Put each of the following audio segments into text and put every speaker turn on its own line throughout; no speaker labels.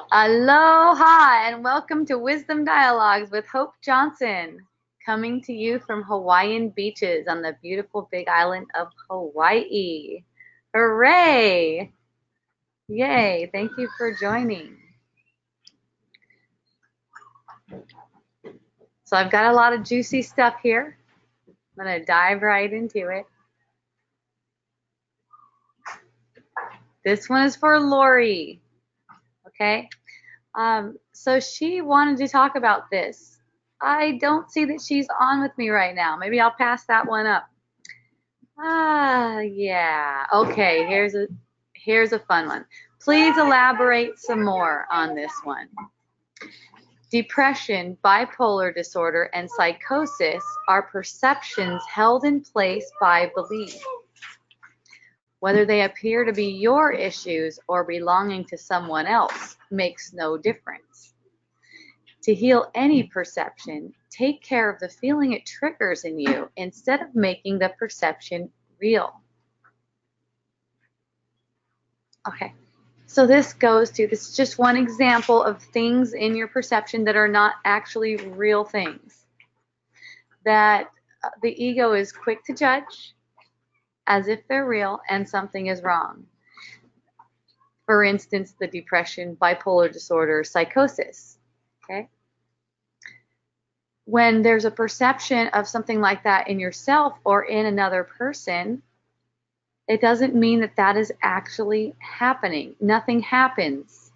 Aloha and welcome to Wisdom Dialogues with Hope Johnson, coming to you from Hawaiian beaches on the beautiful big island of Hawaii. Hooray! Yay, thank you for joining. So I've got a lot of juicy stuff here. I'm going to dive right into it. This one is for Lori, okay? So she wanted to talk about this. I don't see that she's on with me right now. Maybe I'll pass that one up. Yeah. Okay, here's a fun one. Please elaborate some more on this one. Depression, bipolar disorder, and psychosis are perceptions held in place by belief. Whether they appear to be your issues or belonging to someone else makes no difference. To heal any perception, take care of the feeling it triggers in you instead of making the perception real. Okay, so this is just one example of things in your perception that are not actually real things. That the ego is quick to judge as if they're real and something is wrong. For instance, the depression, bipolar disorder, psychosis. Okay? When there's a perception of something like that in yourself or in another person, it doesn't mean that that is actually happening. Nothing happens.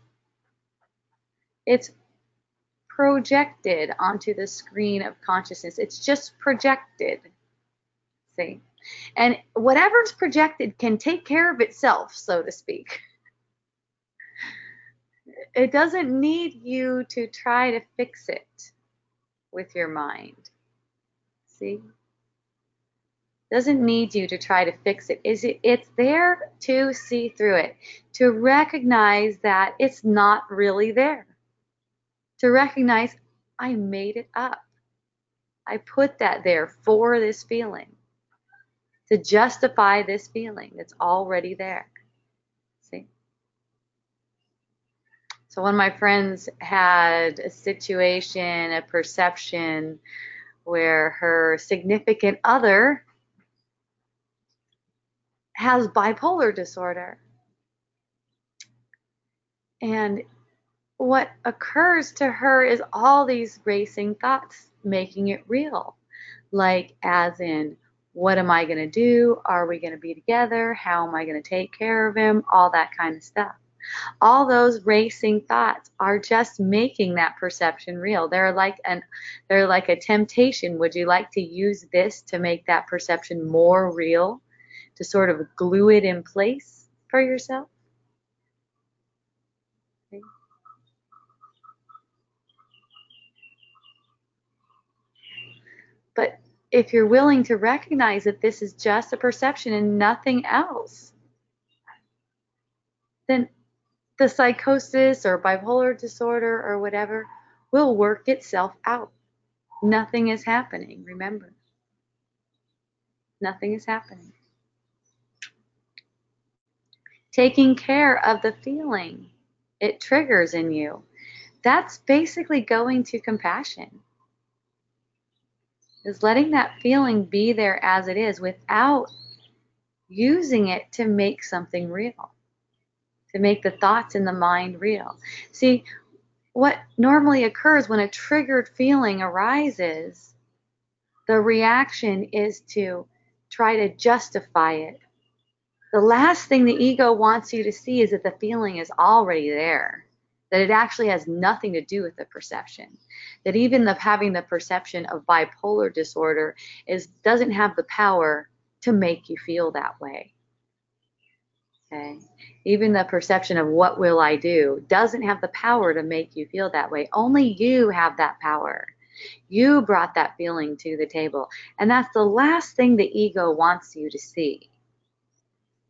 It's projected onto the screen of consciousness. It's just projected. See? And whatever's projected can take care of itself, so to speak. It doesn't need you to try to fix it with your mind. See? Doesn't need you to try to fix it. It's there to see through it, to recognize that it's not really there. To recognize I made it up. I put that there for this feeling, to justify this feeling that's already there. See? So one of my friends had a situation, a perception where her significant other has bipolar disorder. And what occurs to her is all these racing thoughts making it real. Like, as in, what am I going to do? Are we going to be together? How am I going to take care of him? All that kind of stuff. All those racing thoughts are just making that perception real. They're like a temptation. Would you like to use this to make that perception more real? To sort of glue it in place for yourself? Okay. But if you're willing to recognize that this is just a perception and nothing else, then the psychosis or bipolar disorder or whatever will work itself out. Nothing is happening, remember. Nothing is happening. Taking care of the feeling it triggers in you, that's basically going to compassion. Is letting that feeling be there as it is without using it to make something real, to make the thoughts in the mind real. See, what normally occurs when a triggered feeling arises, the reaction is to try to justify it. The last thing the ego wants you to see is that the feeling is already there, that it actually has nothing to do with the perception, that even having the perception of bipolar disorder doesn't have the power to make you feel that way. Okay? Even the perception of what will I do doesn't have the power to make you feel that way. Only you have that power. You brought that feeling to the table. And that's the last thing the ego wants you to see.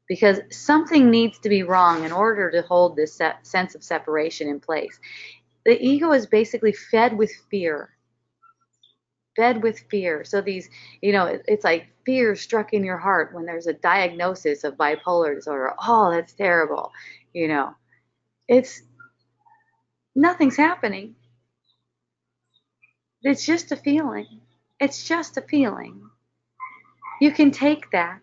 Because something needs to be wrong in order to hold this sense of separation in place. The ego is basically fed with fear. Fed with fear. So these, it's like fear struck in your heart when there's a diagnosis of bipolar disorder. Oh, that's terrible. It's Nothing's happening. It's just a feeling. It's just a feeling. You can take that.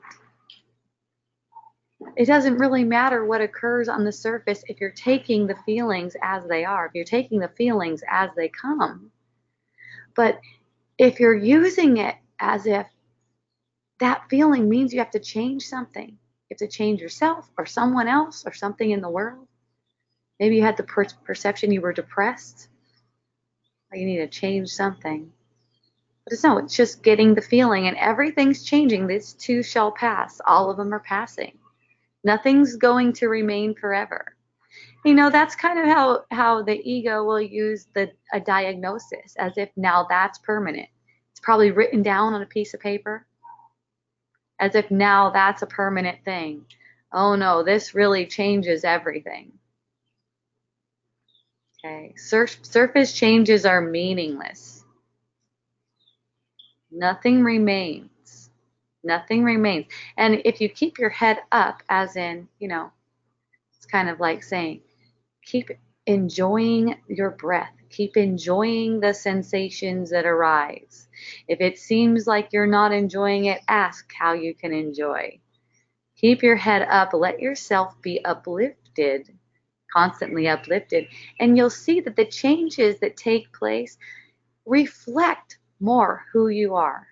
It doesn't really matter what occurs on the surface if you're taking the feelings as they are, if you're taking the feelings as they come. But if you're using it as if that feeling means you have to change something, you have to change yourself or someone else or something in the world. Maybe you had the perception you were depressed, or you need to change something. But it's just getting the feeling, and everything's changing. This too shall pass. All of them are passing. Nothing's going to remain forever. That's kind of how the ego will use a diagnosis, as if now that's permanent. It's probably written down on a piece of paper, as if now that's a permanent thing. Oh no, this really changes everything. Okay, surface changes are meaningless. Nothing remains. Nothing remains. And if you keep your head up, as in, it's kind of like saying, keep enjoying your breath. Keep enjoying the sensations that arise. If it seems like you're not enjoying it, ask how you can enjoy. Keep your head up. Let yourself be uplifted, constantly uplifted. And you'll see that the changes that take place reflect more who you are.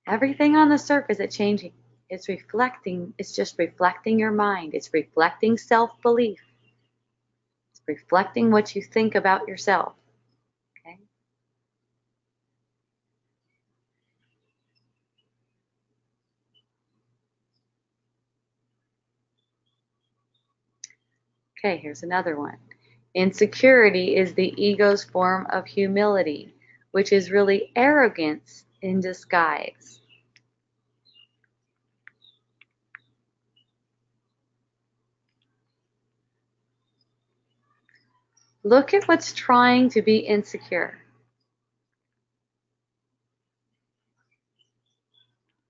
Everything on the surface that's changing is reflecting, it's just reflecting your mind. It's reflecting self-belief. It's reflecting what you think about yourself. Okay? Okay, here's another one. Insecurity is the ego's form of humility, which is really arrogance in disguise. Look at what's trying to be insecure.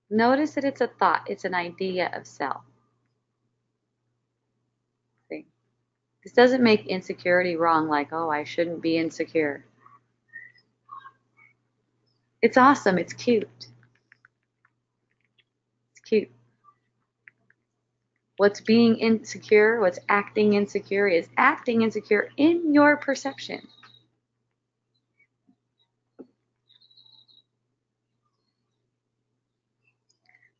Notice that it's a thought, it's an idea of self. See? This doesn't make insecurity wrong, like, oh, I shouldn't be insecure. It's awesome, it's cute. It's cute. What's being insecure, what's acting insecure, is acting insecure in your perception.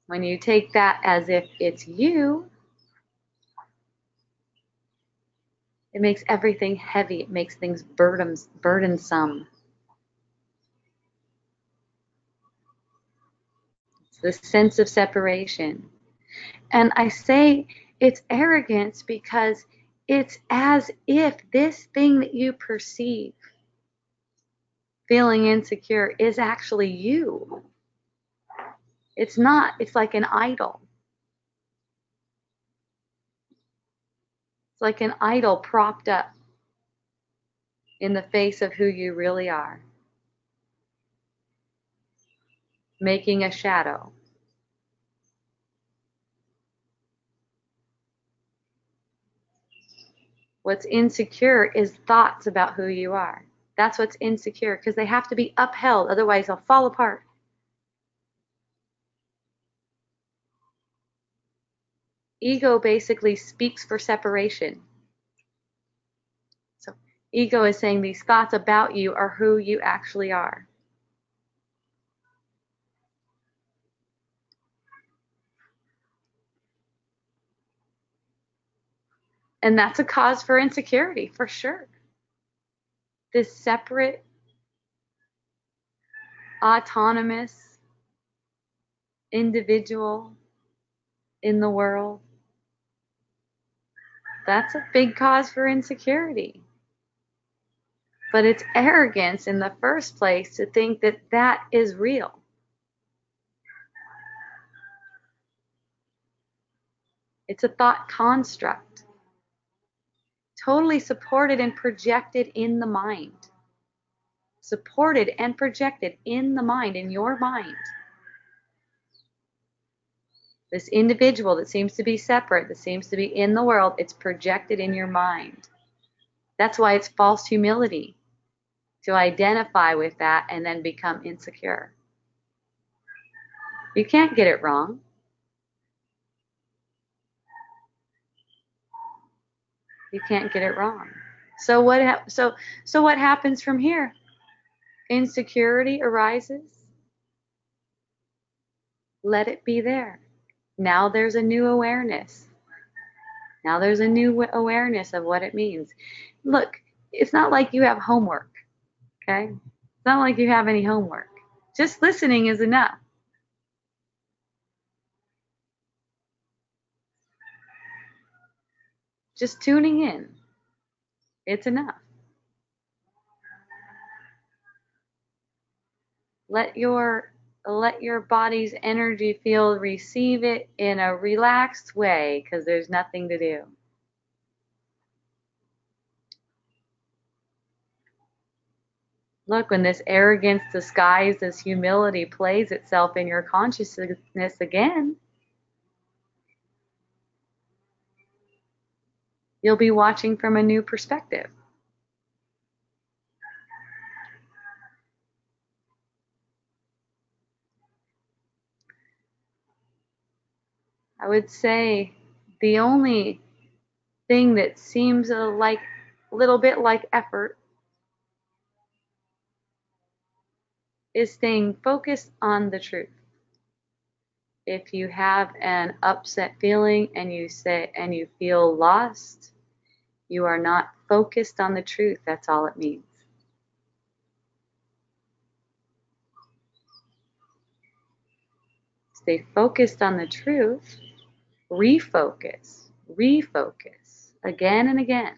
When you take that as if it's you, it makes everything heavy. It makes things burdensome. It's the sense of separation. And I say it's arrogance because it's as if this thing that you perceive, feeling insecure, is actually you. It's not. It's like an idol. It's like an idol propped up in the face of who you really are, making a shadow. What's insecure is thoughts about who you are. That's what's insecure, because they have to be upheld, otherwise they'll fall apart. Ego basically speaks for separation. So ego is saying these thoughts about you are who you actually are. And that's a cause for insecurity, for sure. This separate, autonomous individual in the world, that's a big cause for insecurity. But it's arrogance in the first place to think that that is real. It's a thought construct, totally supported and projected in the mind. Supported and projected in the mind, in your mind. This individual that seems to be separate, that seems to be in the world, it's projected in your mind. That's why it's false humility to identify with that and then become insecure. You can't get it wrong. You can't get it wrong. So what happens from here? Insecurity arises. Let it be there. Now there's a new awareness. Now there's a new awareness of what it means. Look, it's not like you have homework, okay? It's not like you have any homework. Just listening is enough. Just tuning in, it's enough. Let your body's energy field receive it in a relaxed way, because there's nothing to do. Look, when this arrogance disguised as humility plays itself in your consciousness again, you'll be watching from a new perspective. I would say the only thing that seems like a little bit like effort is staying focused on the truth. If you have an upset feeling and you feel lost, you are not focused on the truth. That's all it means. Stay focused on the truth. Refocus again and again.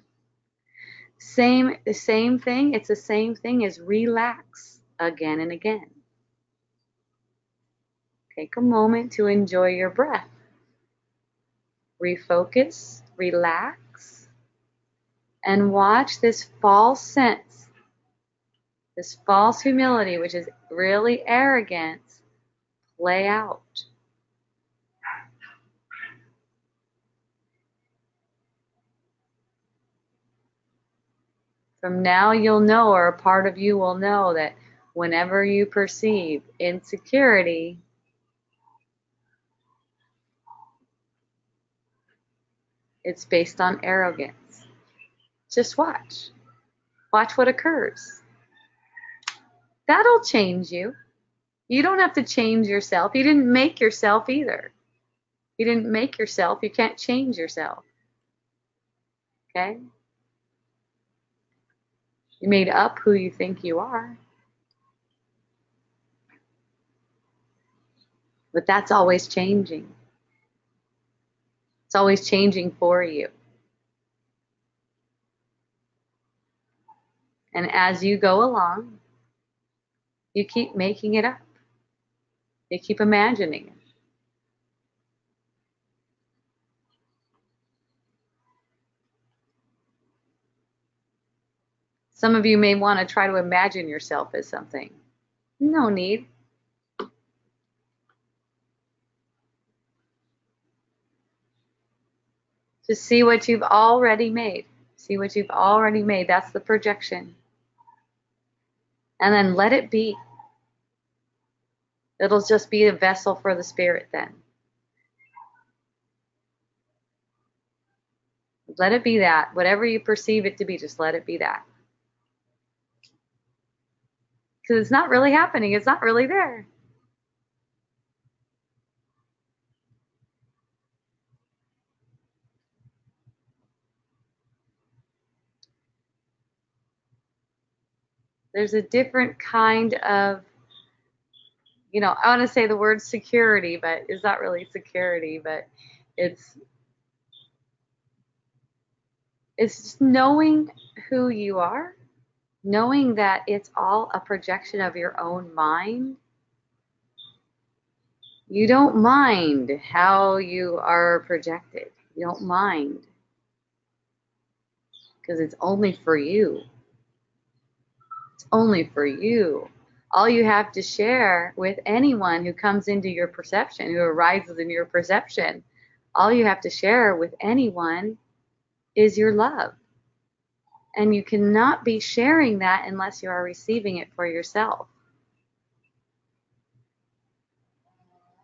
The same thing. It's the same thing as relax again and again. Take a moment to enjoy your breath. Refocus, relax, and watch this false sense, this false humility, which is really arrogance, play out. From now you'll know, or a part of you will know, that whenever you perceive insecurity, it's based on arrogance. Just watch. Watch what occurs. That'll change you. You don't have to change yourself. You didn't make yourself either. You didn't make yourself. You can't change yourself. Okay? You made up who you think you are. But that's always changing. It's always changing for you. And as you go along, you keep making it up. You keep imagining it. Some of you may want to try to imagine yourself as something. No need. Just see what you've already made. See what you've already made. That's the projection. And then let it be. It'll just be a vessel for the spirit then. Let it be that. Whatever you perceive it to be, just let it be that. Because it's not really happening. It's not really there. There's a different kind of, I want to say the word security, but it's not really security, but it's just knowing who you are, knowing that it's all a projection of your own mind. You don't mind how you are projected. You don't mind. Because it's only for you. It's only for you. All you have to share with anyone who comes into your perception, who arises in your perception, all you have to share with anyone is your love. And you cannot be sharing that unless you are receiving it for yourself.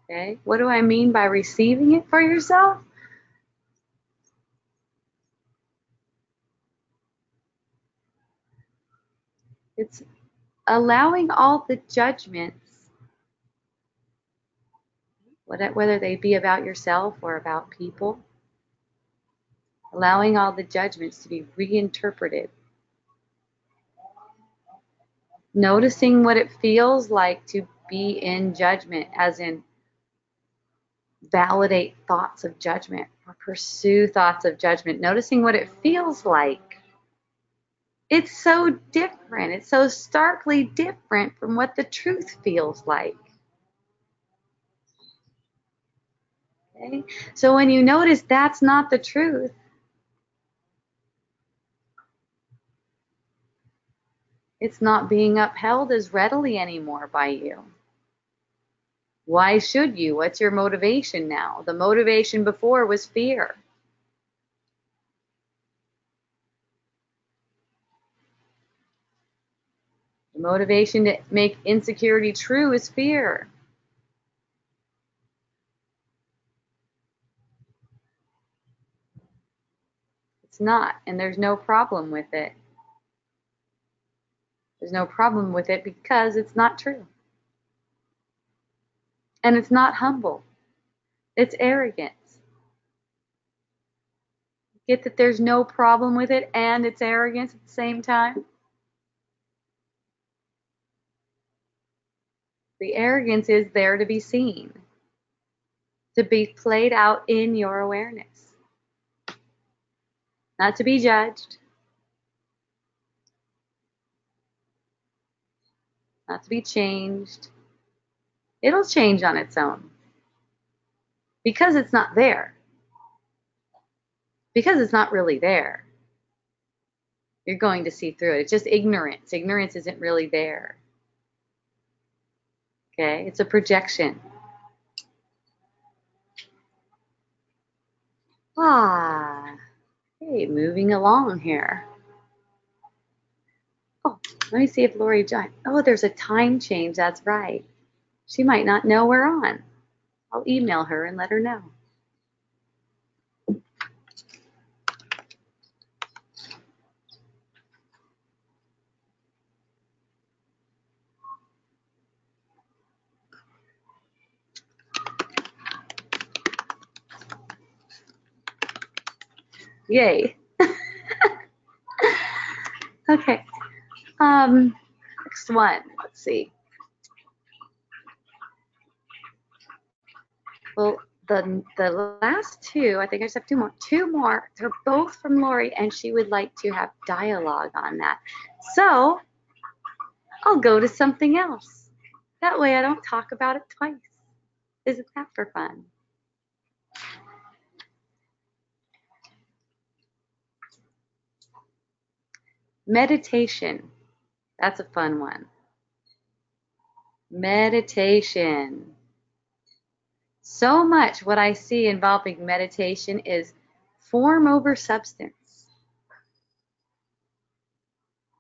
Okay? What do I mean by receiving it for yourself? It's allowing all the judgments, whether they be about yourself or about people, allowing all the judgments to be reinterpreted. Noticing what it feels like to be in judgment, as in validate thoughts of judgment or pursue thoughts of judgment. Noticing what it feels like. It's so different. It's so starkly different from what the truth feels like. Okay? So when you notice that's not the truth, it's not being upheld as readily anymore by you. Why should you? What's your motivation now? The motivation before was fear. The motivation to make insecurity true is fear. It's not, and there's no problem with it. There's no problem with it because it's not true. And it's not humble. It's arrogance. Get that there's no problem with it and it's arrogance at the same time? The arrogance is there to be seen, to be played out in your awareness, not to be judged, not to be changed. It'll change on its own because it's not there, because it's not really there. You're going to see through it. It's just ignorance. Ignorance isn't really there. Okay? It's a projection. Okay, moving along here. Oh, let me see if Lori joined. Oh, there's a time change. That's right. She might not know we're on. I'll email her and let her know. Yay. Okay. Next one. Let's see. Well, the last two, I think I just have two more. Two more. They're both from Lori, and she would like to have dialogue on that. So I'll go to something else. That way I don't talk about it twice. Isn't that for fun? Meditation. That's a fun one. Meditation. So much what I see involving meditation is form over substance.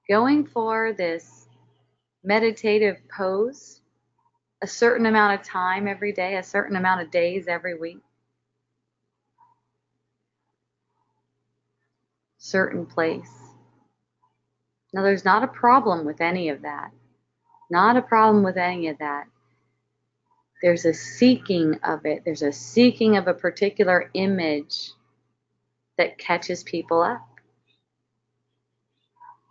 Going for this meditative pose a certain amount of time every day, a certain amount of days every week, certain place. Now, there's not a problem with any of that. Not a problem with any of that. There's a seeking of it. There's a seeking of a particular image that catches people up.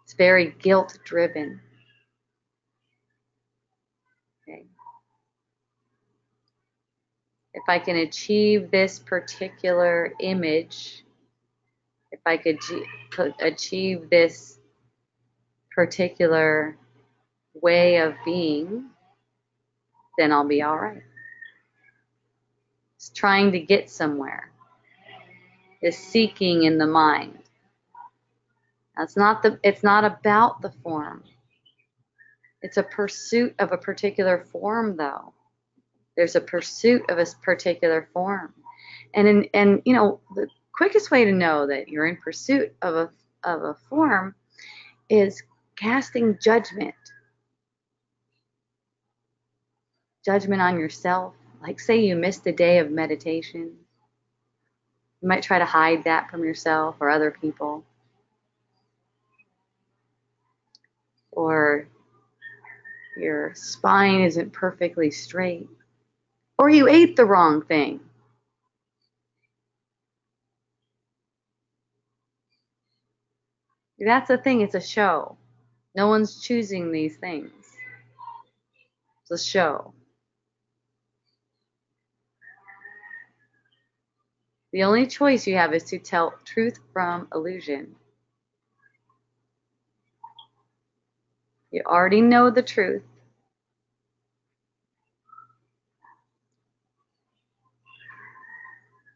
It's very guilt-driven. Okay. If I can achieve this particular image, if I could achieve this particular way of being, then I'll be all right. It's trying to get somewhere. It's seeking in the mind. It's not about the form. It's a pursuit of a particular form, though. There's a pursuit of a particular form. And you know, the quickest way to know that you're in pursuit of a form is casting judgment. Judgment on yourself. Like, say you missed a day of meditation. You might try to hide that from yourself or other people. Or your spine isn't perfectly straight. Or you ate the wrong thing. That's the thing, it's a show. No one's choosing these things. It's a show. The only choice you have is to tell truth from illusion. You already know the truth.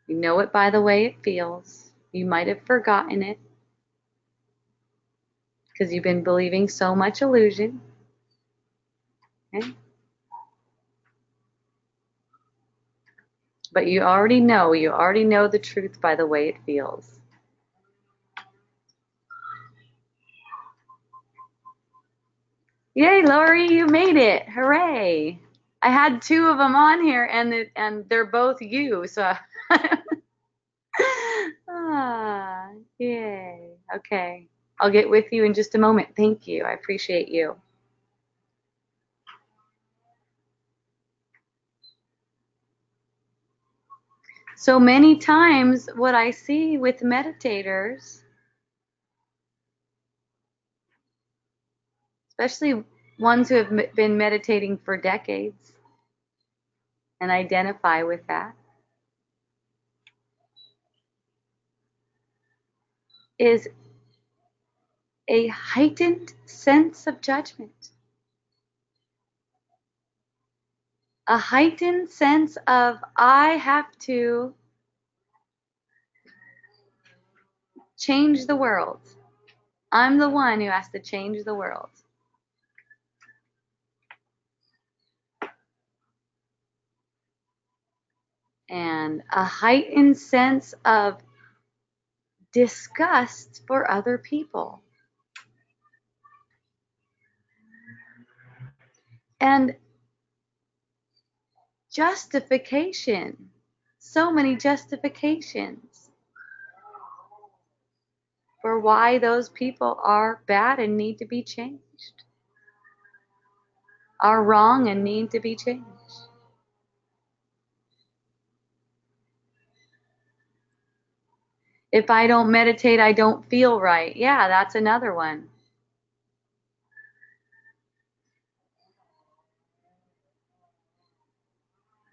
You know it by the way it feels. You might have forgotten it because you've been believing so much illusion. Okay? But you already know the truth by the way it feels. Yay, Lori, you made it. Hooray. I had two of them on here and they're both you, so ah, yay. Okay. I'll get with you in just a moment. Thank you. I appreciate you. So many times what I see with meditators, especially ones who have been meditating for decades and identify with that, is a heightened sense of judgment, a heightened sense of I have to change the world. I'm the one who has to change the world. And a heightened sense of disgust for other people. And justification. So many justifications for why those people are bad and need to be changed, are wrong and need to be changed. If I don't meditate, I don't feel right. Yeah, that's another one.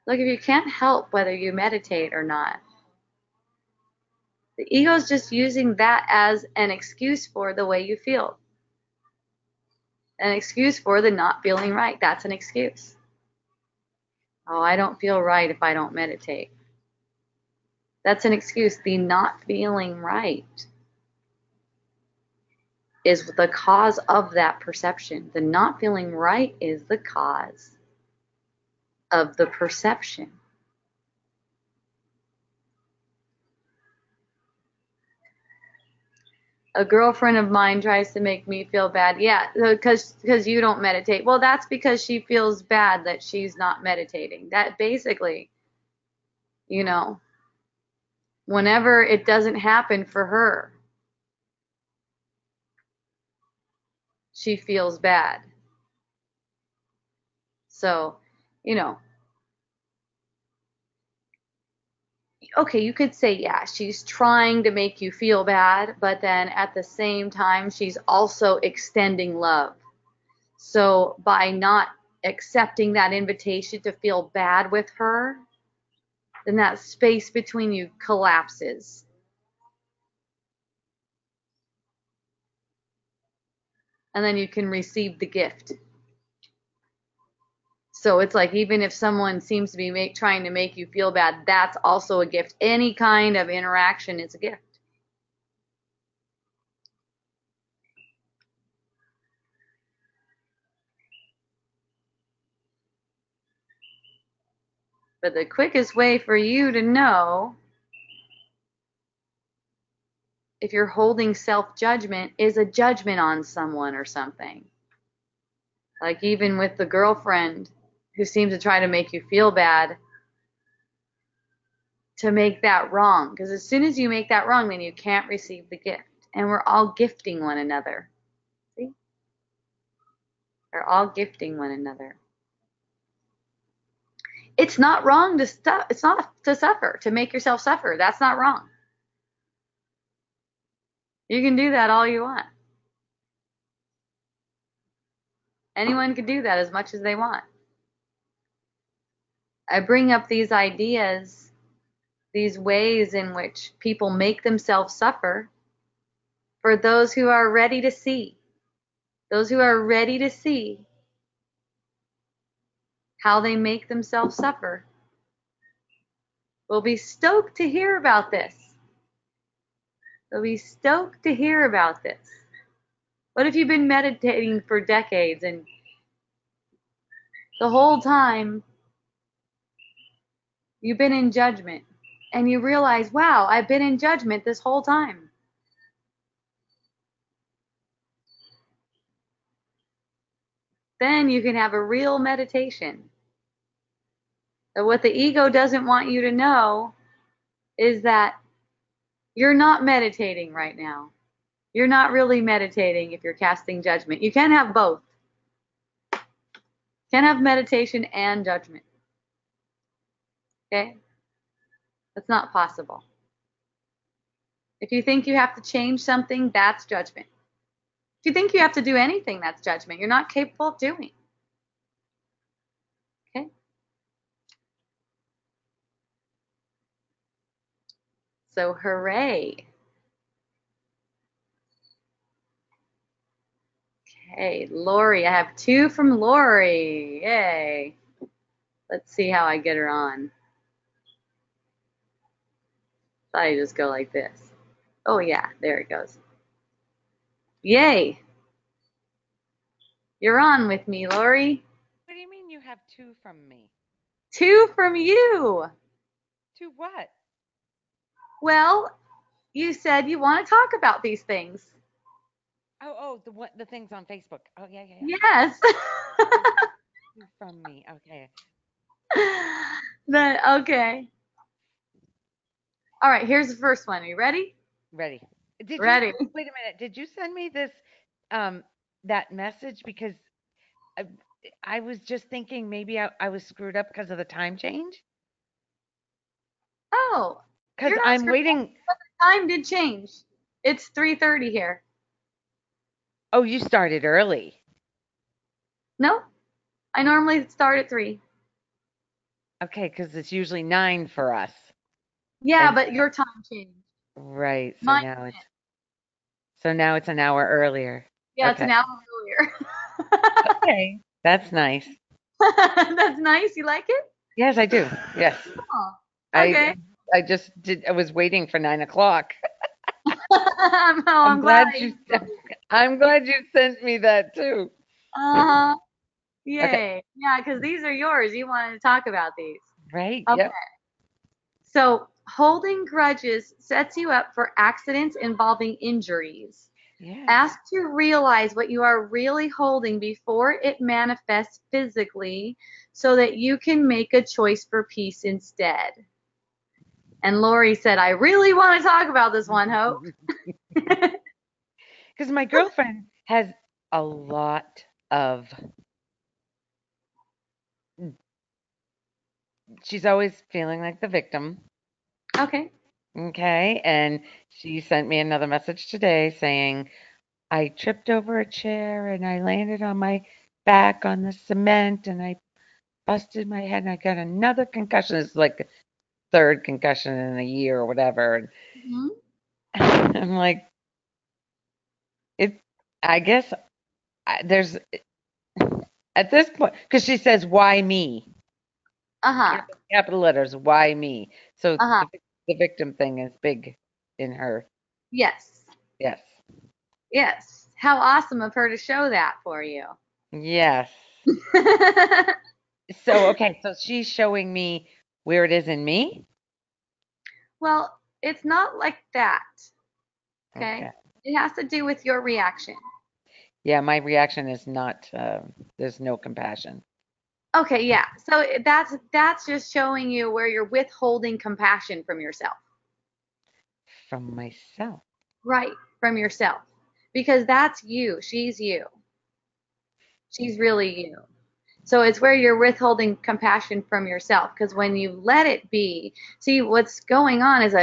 Look, if you can't help whether you meditate or not, the ego's just using that as an excuse for the way you feel. An excuse for the not feeling right. That's an excuse. Oh, I don't feel right if I don't meditate. That's an excuse. The not feeling right is the cause of that perception. The not feeling right is the cause of the perception. A girlfriend of mine tries to make me feel bad. Yeah, because you don't meditate. Well, that's because she feels bad that she's not meditating. That basically, you know, whenever it doesn't happen for her, she feels bad. So, you know, okay, you could say, yeah, she's trying to make you feel bad, but then at the same time, she's also extending love. So by not accepting that invitation to feel bad with her, then that space between you collapses. And then you can receive the gift. So it's like, even if someone seems to be trying to make you feel bad, that's also a gift. Any kind of interaction is a gift. But the quickest way for you to know if you're holding self-judgment, is a judgment on someone or something. Like even with the girlfriend who seems to try to make you feel bad, to make that wrong. Because as soon as you make that wrong, then you can't receive the gift. And we're all gifting one another. See? We're all gifting one another. It's not wrong to it's not to suffer, to make yourself suffer. That's not wrong. You can do that all you want. Anyone can do that as much as they want. I bring up these ideas, these ways in which people make themselves suffer for those who are ready to see. Those who are ready to see how they make themselves suffer will be stoked to hear about this. They'll be stoked to hear about this. What if you've been meditating for decades and the whole time you've been in judgment and you realize, wow, I've been in judgment this whole time. Then you can have a real meditation. So what the ego doesn't want you to know is that you're not meditating right now. You're not really meditating if you're casting judgment. You can have both. You can have meditation and judgment. Okay? That's not possible. If you think you have to change something, that's judgment. If you think you have to do anything, that's judgment. You're not capable of doing. Okay? So hooray. Okay, Lori. I have 2 from Lori. Yay. Let's see how I get her on. I just go like this. Oh yeah, there it goes. Yay. You're on with me, Lori.
What do you mean you have 2 from me?
2 from you.
2 what?
Well, you said you want to talk about these things.
Oh, the things on Facebook. Oh, yeah.
Yes.
2 from me. Okay.
Okay. All right, here's the first one. Are you ready?
Ready. Did you
Ready.
wait a minute? Did you send me this that message because I, I was just thinking maybe I was screwed up because of the time change?
Oh,
Cuz
you're not
I'm
screwed up.
waiting.
The time did change. It's 3:30 here.
Oh, you started early.
No, I normally start at 3.
Okay, cuz it's usually 9 for us.
Yeah,
And
but your time changed.
right,
Mine
so now it's an hour earlier.
Yeah, it's
Okay.
an hour earlier.
Okay. That's nice.
That's nice. You like it?
Yes, I do. Yes.
Oh, okay.
I I just did I was waiting for 9 o'clock.
Oh,
I'm
I'm glad
glad
I
you
emailed you.
I'm glad you sent me that too.
Uh-huh.
Okay.
Yay. Yeah, because these are yours. You wanted to talk about these.
Right?
Okay.
Yep.
So holding grudges sets you up for accidents involving injuries.
Yes.
Ask to realize what you are really holding before it manifests physically so that you can make a choice for peace instead. And Lori said, I really want to talk about this one, Hope.
Because my girlfriend has a lot of, she's always feeling like the victim.
Okay.
Okay. And she sent me another message today saying, I tripped over a chair and I landed on my back on the cement and I busted my head and I got another concussion. It's like the third concussion in a year or whatever.
Mhm.
And I'm like, it, I guess there's at this point, because she says, why me?
Uh-huh.
Capital letters, why me? So
Uh-huh.
the victim thing is big in her.
Yes.
Yes.
Yes. How awesome of her to show that for you.
Yes. So, okay, so she's showing me where it is in me.
Well, it's not like that. Okay?
Okay.
It has to do with your reaction.
Yeah, my reaction is not, there's no compassion
Okay, yeah. So that's just showing you where you're withholding compassion from yourself.
from myself.
Right, from yourself. Because that's you. She's you. She's really you. So it's where you're withholding compassion from yourself. Because when you let it be, see what's going on is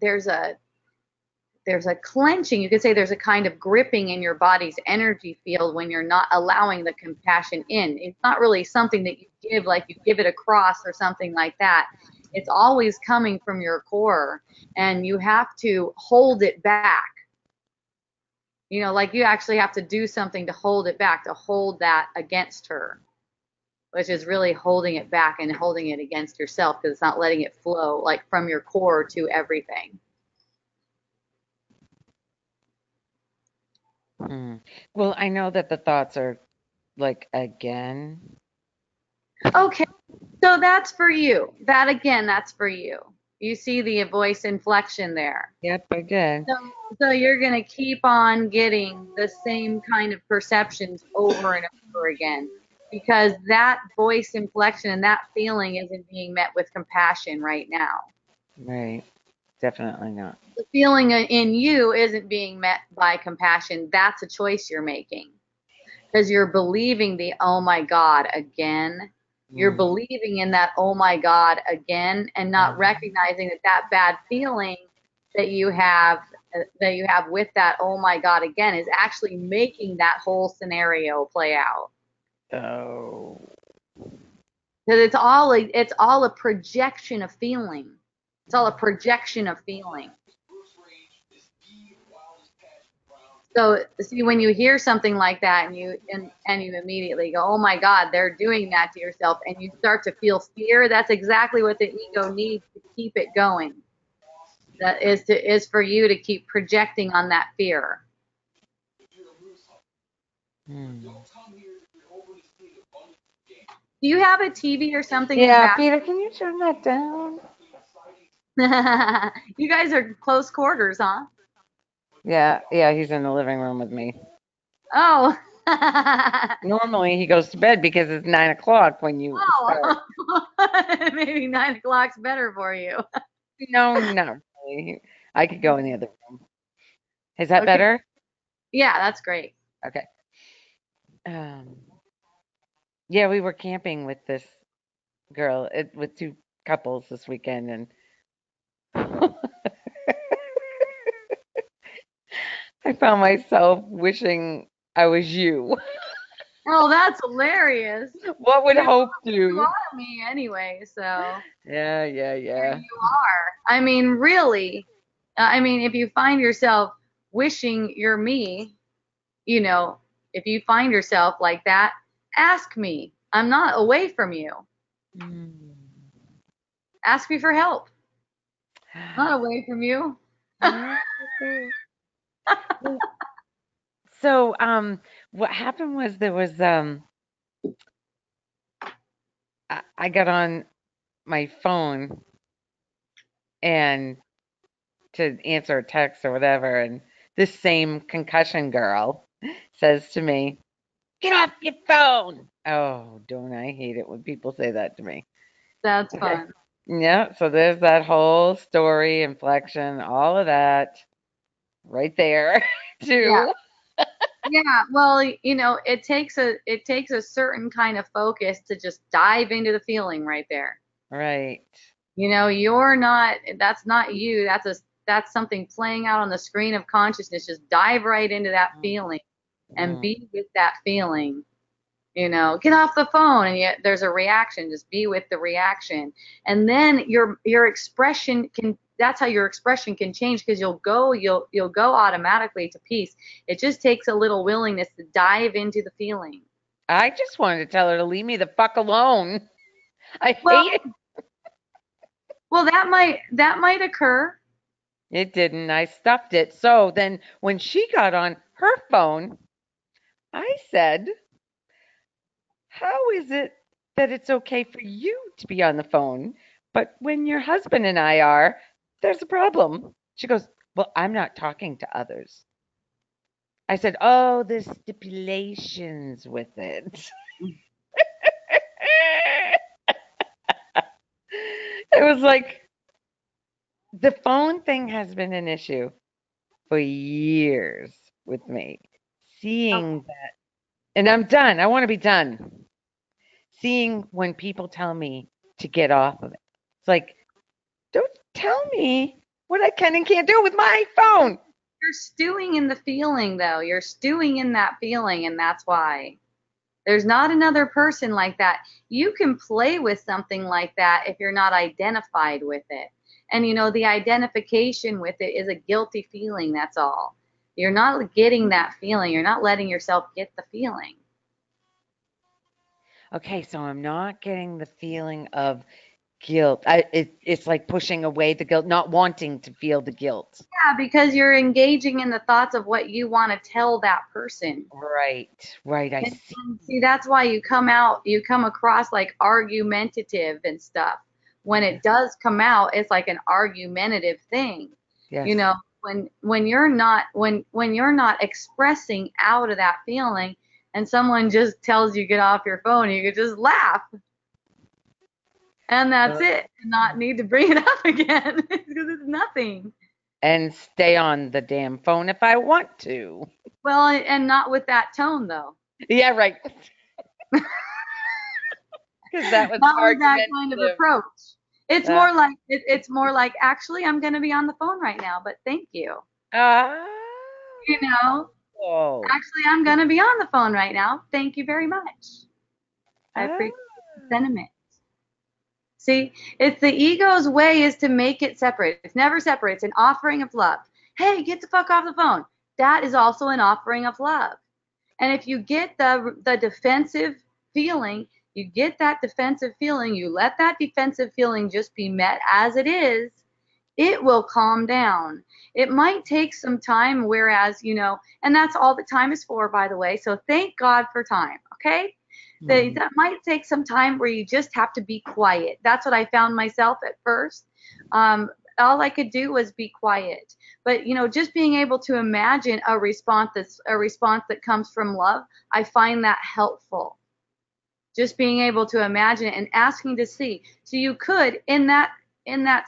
there's a there's a clenching. You could say there's a kind of gripping in your body's energy field when you're not allowing the compassion in. It's not really something that you give, like you give it across or something like that. It's always coming from your core, and you have to hold it back. Like you actually have to do something to hold it back, to hold that against her, which is really holding it back and holding it against yourself because it's not letting it flow like from your core to everything.
Hmm. Well, I know that the thoughts are like again.
Okay, so that's for you. That again, that's for you. You see the voice inflection there.
Yep, I did.
So, so you're going to keep on getting the same kind of perceptions over and over again because that voice inflection and that feeling isn't being met with compassion right now.
Right. Definitely not.
The feeling in you isn't being met by compassion. That's a choice you're making because you're believing the oh my God again. You're
Mm.
believing in that oh my God again and not recognizing that that bad feeling that you have with that oh my God again is actually making that whole scenario play out.
Oh.
Because it's all a projection of feeling. It's all a projection of feeling. So see when you hear something like that and you immediately go, "Oh my God, they're doing that to yourself," and you start to feel fear, that's exactly what the ego needs to keep it going. That is for you to keep projecting on that fear.
Hmm.
Do you have a TV or something in the
Yeah,
back?
Peter, can you turn that down?
You guys are close quarters, huh?
Yeah, yeah, he's in the living room with me.
Oh.
Normally he goes to bed because it's 9 o'clock when you start.
Oh. Maybe 9 o'clock's better for you.
No, not really. I could go in the other room. Is that
Okay.
better?
Yeah, that's great.
Okay. Um, yeah, we were camping with this girl, with two couples this weekend, and I found myself wishing I was you.
Oh, that's hilarious.
What would
You
hope
you
do?
are me anyway, so
Yeah, yeah,
there
yeah.
you are. I mean, really, if you find yourself wishing you're me, you know, if you find yourself like that, ask me. I'm not away from you.
Mm.
Ask me for help. I'm not away from you.
So, what happened was there was I got on my phone and to answer a text or whatever, and this same concussion girl says to me, "Get off your phone." Oh, don't I hate it when people say that to me.
That's
Okay.
fun.
Yeah, so there's that whole story, inflection, all of that right there,
Yeah.
too.
Yeah, well, it takes a certain kind of focus to just dive into the feeling right there.
Right.
You're not, that's not you. That's something playing out on the screen of consciousness. Just dive right into that feeling and
Mm.
be with that feeling. Get off the phone and yet there's a reaction. Just be with the reaction. And then your expression can that's how your expression can change because you'll go automatically to peace. It just takes a little willingness to dive into the feeling.
I just wanted to tell her to leave me the fuck alone. I
Well,
hate it.
well, that might occur.
It didn't. I stuffed it. So then when she got on her phone, I said, "How is it that it's okay for you to be on the phone, but when your husband and I are, there's a problem?" She goes, Well, I'm not talking to others. I said, oh, the stipulations with it. It was like the phone thing has been an issue for years with me. Seeing that, and I'm done. I want to be done. Seeing when people tell me to get off of it. It's like, don't tell me what I can and can't do with my phone.
You're stewing in the feeling, though. You're stewing in that feeling, and that's why. There's not another person like that. You can play with something like that if you're not identified with it. And the identification with it is a guilty feeling, that's all. You're not getting that feeling. You're not letting yourself get the feeling.
Okay, so I'm not getting the feeling of guilt. It's like pushing away the guilt, not wanting to feel the guilt.
Yeah, because you're engaging in the thoughts of what you want to tell that person.
Right, right. I see.
And see, that's why you come across like argumentative and stuff. When it does come out, it's like an argumentative thing.
Yes.
You know, when you're not expressing out of that feeling and someone just tells you get off your phone, you could just laugh. And that's it. And not need to bring it up again because it's nothing.
And stay on the damn phone if I want to.
Well, and not with that tone though.
Yeah, right. Because that was
Not with that kind of
argumentative.
approach. It's more like actually I'm going to be on the phone right now, but thank you.
Ah.
You know,
Oh.
actually I'm going to be on the phone right now. Thank you very much. I
Ah.
appreciate the sentiment. See, it's the ego's way is to make it separate. It's never separate. It's an offering of love. Hey, get the fuck off the phone. That is also an offering of love. And if you get the defensive feeling, you get that defensive feeling, you let that defensive feeling just be met as it is, it will calm down. It might take some time, whereas, and that's all that time is for, by the way. So thank God for time, okay? That might take some time where you just have to be quiet. That's what I found myself at first. All I could do was be quiet. But just being able to imagine a response that comes from love, I find that helpful. Just being able to imagine it and asking to see. So you could in that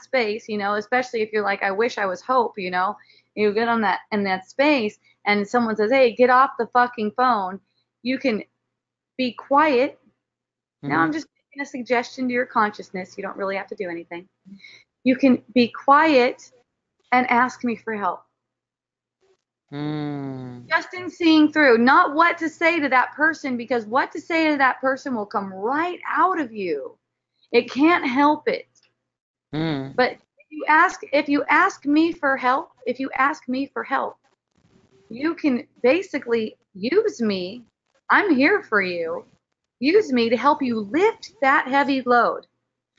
space, especially if you're like, I wish I was Hope, you get on that in that space and someone says, hey, get off the fucking phone. You can be quiet. Now I'm just making a suggestion to your consciousness. You don't really have to do anything. You can be quiet and ask me for help. Just in seeing through, not what to say to that person, because what to say to that person will come right out of you. It can't help it. But if you ask me for help, you can basically use me. I'm here for you. Use me to help you lift that heavy load.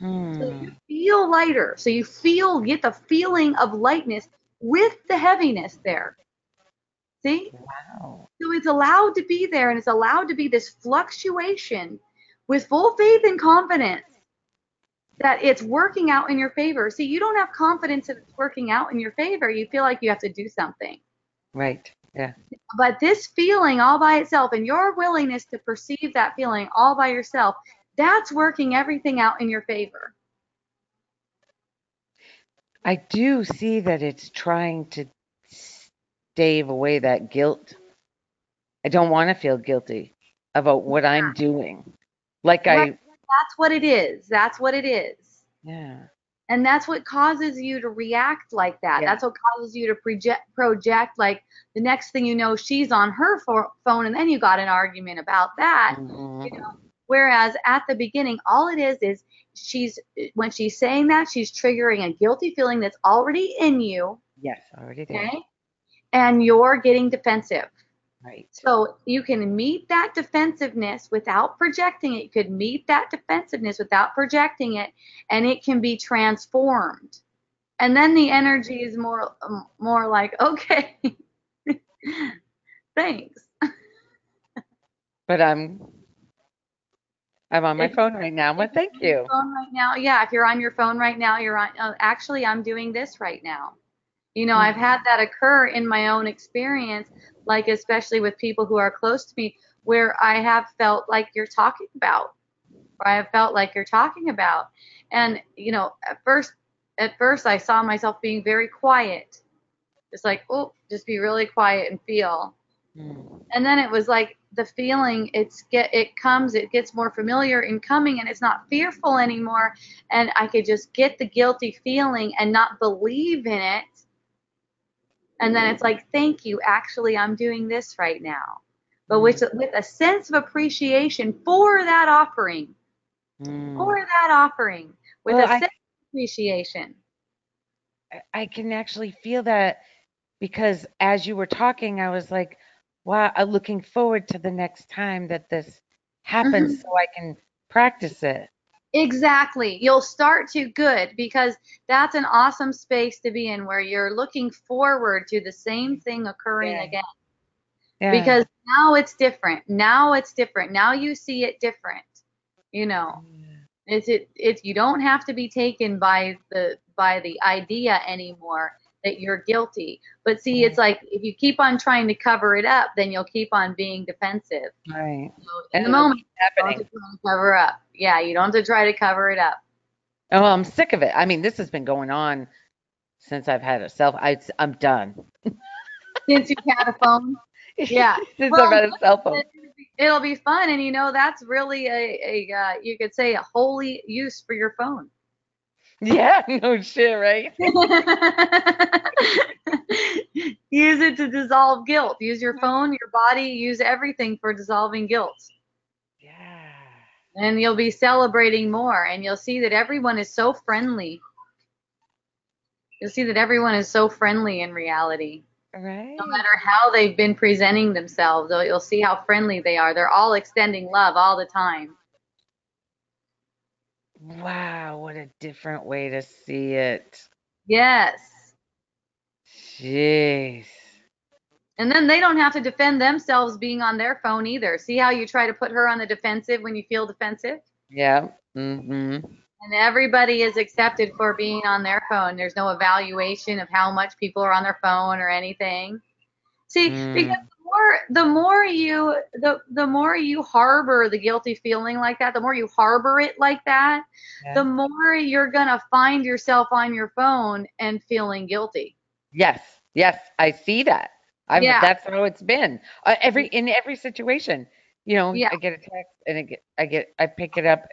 So you feel lighter. So you get the feeling of lightness with the heaviness there. See?
Wow.
So it's allowed to be there, and it's allowed to be this fluctuation with full faith and confidence that it's working out in your favor. See, you don't have confidence that it's working out in your favor. You feel like you have to do something.
Right. Yeah.
But this feeling all by itself and your willingness to perceive that feeling all by yourself, that's working everything out in your favor.
I do see that it's trying to stave away that guilt. I don't want to feel guilty about what I'm doing. Like
that's what it is. That's what it is.
Yeah.
And that's what causes you to react like that.
Yeah.
That's what causes you to project like the next thing you know, she's on her phone, and then you got an argument about that. Whereas at the beginning, all it is when she's saying that, she's triggering a guilty feeling that's already in you.
Yes, already there.
Okay? And you're getting defensive.
Right.
So you can meet that defensiveness without projecting it. You could meet that defensiveness without projecting it, and it can be transformed. And then the energy is more like, okay, thanks.
But I'm on my phone right now. Well, thank you.
Phone right now, yeah. If you're on your phone right now, you're on. Actually, I'm doing this right now. I've
Mhm.
had that occur in my own experience, like especially with people who are close to me, where I have felt like you're talking about, or I have felt like you're talking about. And, at first I saw myself being very quiet, just like, oh, just be really quiet and feel.
Mm.
And then it was like the feeling it gets more familiar in coming, and it's not fearful anymore. And I could just get the guilty feeling and not believe in it. And then it's like, thank you, actually I'm doing this right now. But
Mm.
with a sense of appreciation for that offering,
Mm.
for that offering, with
Well,
a sense of appreciation.
I can actually feel that because as you were talking, I was like, wow, I'm looking forward to the next time that this happens
Mhm.
so I can practice it.
Exactly. You'll start to good, because that's an awesome space to be in, where you're looking forward to the same thing occurring
Yeah.
again.
Yeah.
Because now it's different. Now it's different. Now you see it different. You know, it's you don't have to be taken by the idea anymore that you're guilty. But see, it's
Right.
like if you keep on trying to cover it up, then you'll keep on being defensive.
Right.
So in
And
the
it'll
moment,
keep
you don't have to
happening.
try to cover up. Yeah, you don't have to try to cover it up.
Oh, I'm sick of it. I mean, this has been going on since I've had a I'm done.
Since you've had a phone. Yeah.
Since I've
Well,
had a cell phone.
it'll be fun, and that's really you could say a holy use for your phone.
Yeah, no shit, right?
Use it to dissolve guilt. Use your phone, your body, use everything for dissolving guilt.
Yeah.
And you'll be celebrating more, and you'll see that everyone is so friendly. You'll see that everyone is so friendly in reality. No
Right.
matter how they've been presenting themselves, you'll see how friendly they are. They're all extending love all the time.
Wow, what a different way to see it.
Yes.
Jeez.
And then they don't have to defend themselves being on their phone either. See how you try to put her on the defensive when you feel defensive?
Yeah. Mm-hmm.
And everybody is accepted for being on their phone. There's no evaluation of how much people are on their phone or anything. See, because
Mm.
the more you harbor the guilty feeling like that, the more you harbor it like that, the
Yeah.
more you're gonna find yourself on your phone and feeling guilty.
Yes. Yes, I see that.
Yeah,
That's how it's been. In every situation,
yeah,
I get a text and I pick it up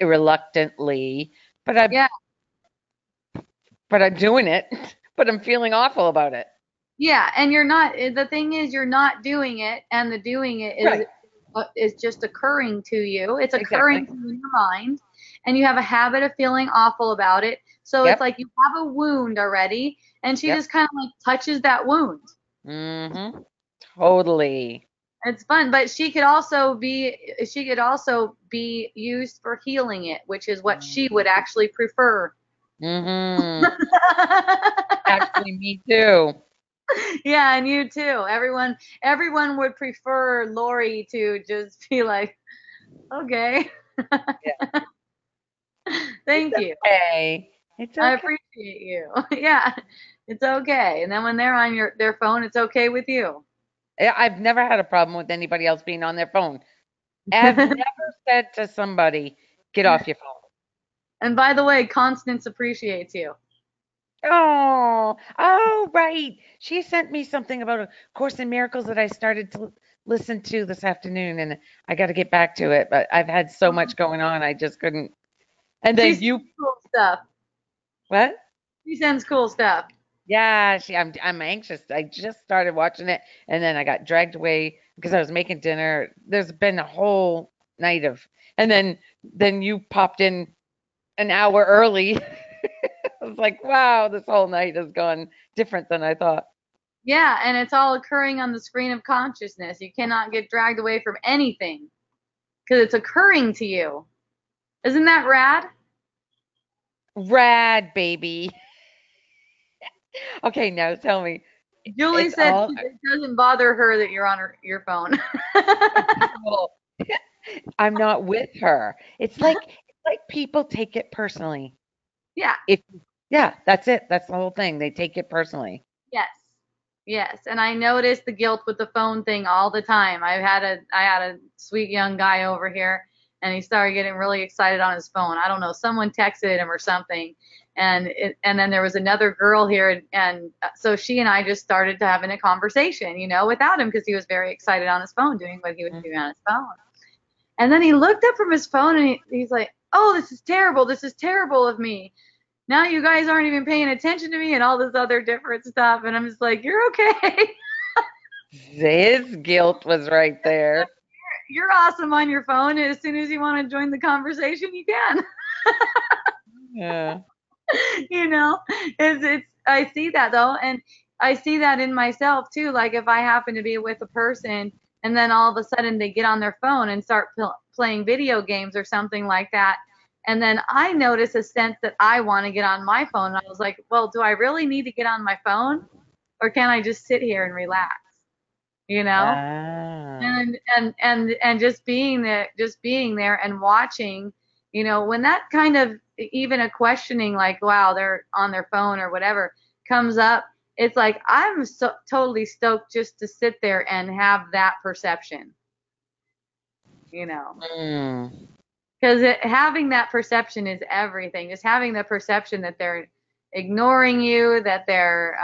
reluctantly, but
yeah,
I'm doing it, but I'm feeling awful about it.
yeah. And the thing is, you're not doing it, and the doing it is
Right.
is just occurring to you. It's occurring
Exactly.
to you in your mind, and you have a habit of feeling awful about it. So it's
Yep.
like you have a wound already, and she
Yep.
just kind of like touches that wound.
Mm-hmm. Totally.
It's fun, but she could also be used for healing it, which is what she would actually prefer.
Mm-hmm. Actually, me too.
Yeah, and you too. Everyone would prefer Lori to just be like, okay,
Yeah. It's
thank you.
okay. It's
I
okay.
appreciate you. Yeah, it's okay. And then when they're on their phone, it's okay with you.
I've never had a problem with anybody else being on their phone. I've never said to somebody, "Get off your phone."
And by the way, Constance appreciates you.
Oh, oh, right. She sent me something about a Course in Miracles that I started to listen to this afternoon, and I got to get back to it. But I've had so much going on, I just couldn't. And
She
then
sends
you,
cool stuff.
what?
She sends cool stuff.
Yeah, I'm anxious. I just started watching it, and then I got dragged away because I was making dinner. There's been a whole night of, and then you popped in an hour early. I was like, wow, this whole night has gone different than I thought.
Yeah, and it's all occurring on the screen of consciousness. You cannot get dragged away from anything because it's occurring to you. Isn't that rad?
Rad, baby. Okay, now tell me,
Julie
it's
said
all
it doesn't bother her that you're on your phone.
well, I'm not with her. It's like people take it personally.
Yeah,
If Yeah, that's it. That's the whole thing. They take it personally.
Yes. Yes. And I noticed the guilt with the phone thing all the time. I had a sweet young guy over here and he started getting really excited on his phone. I don't know, someone texted him or something. And then there was another girl here and so she and I just started to having a conversation, without him because he was very excited on his phone doing what he was doing on his phone. And then he looked up from his phone and he's like, "Oh, this is terrible. This is terrible of me. Now you guys aren't even paying attention to me and all this other different stuff." And I'm just like, "You're okay.
His guilt was right there.
You're awesome on your phone. As soon as you want to join the conversation, you can."
Yeah.
you know, I see that though, and I see that in myself too. Like if I happen to be with a person and then all of a sudden they get on their phone and start playing video games or something like that. And then I notice a sense that I want to get on my phone. And I was like, well, do I really need to get on my phone or can I just sit here and relax? You know?
Ah.
And just being there and watching, when that kind of even a questioning like, wow, they're on their phone or whatever comes up, it's like I'm so totally stoked just to sit there and have that perception, you know.
Mm.
Because having that perception is everything. Just having the perception that they're ignoring you, that they're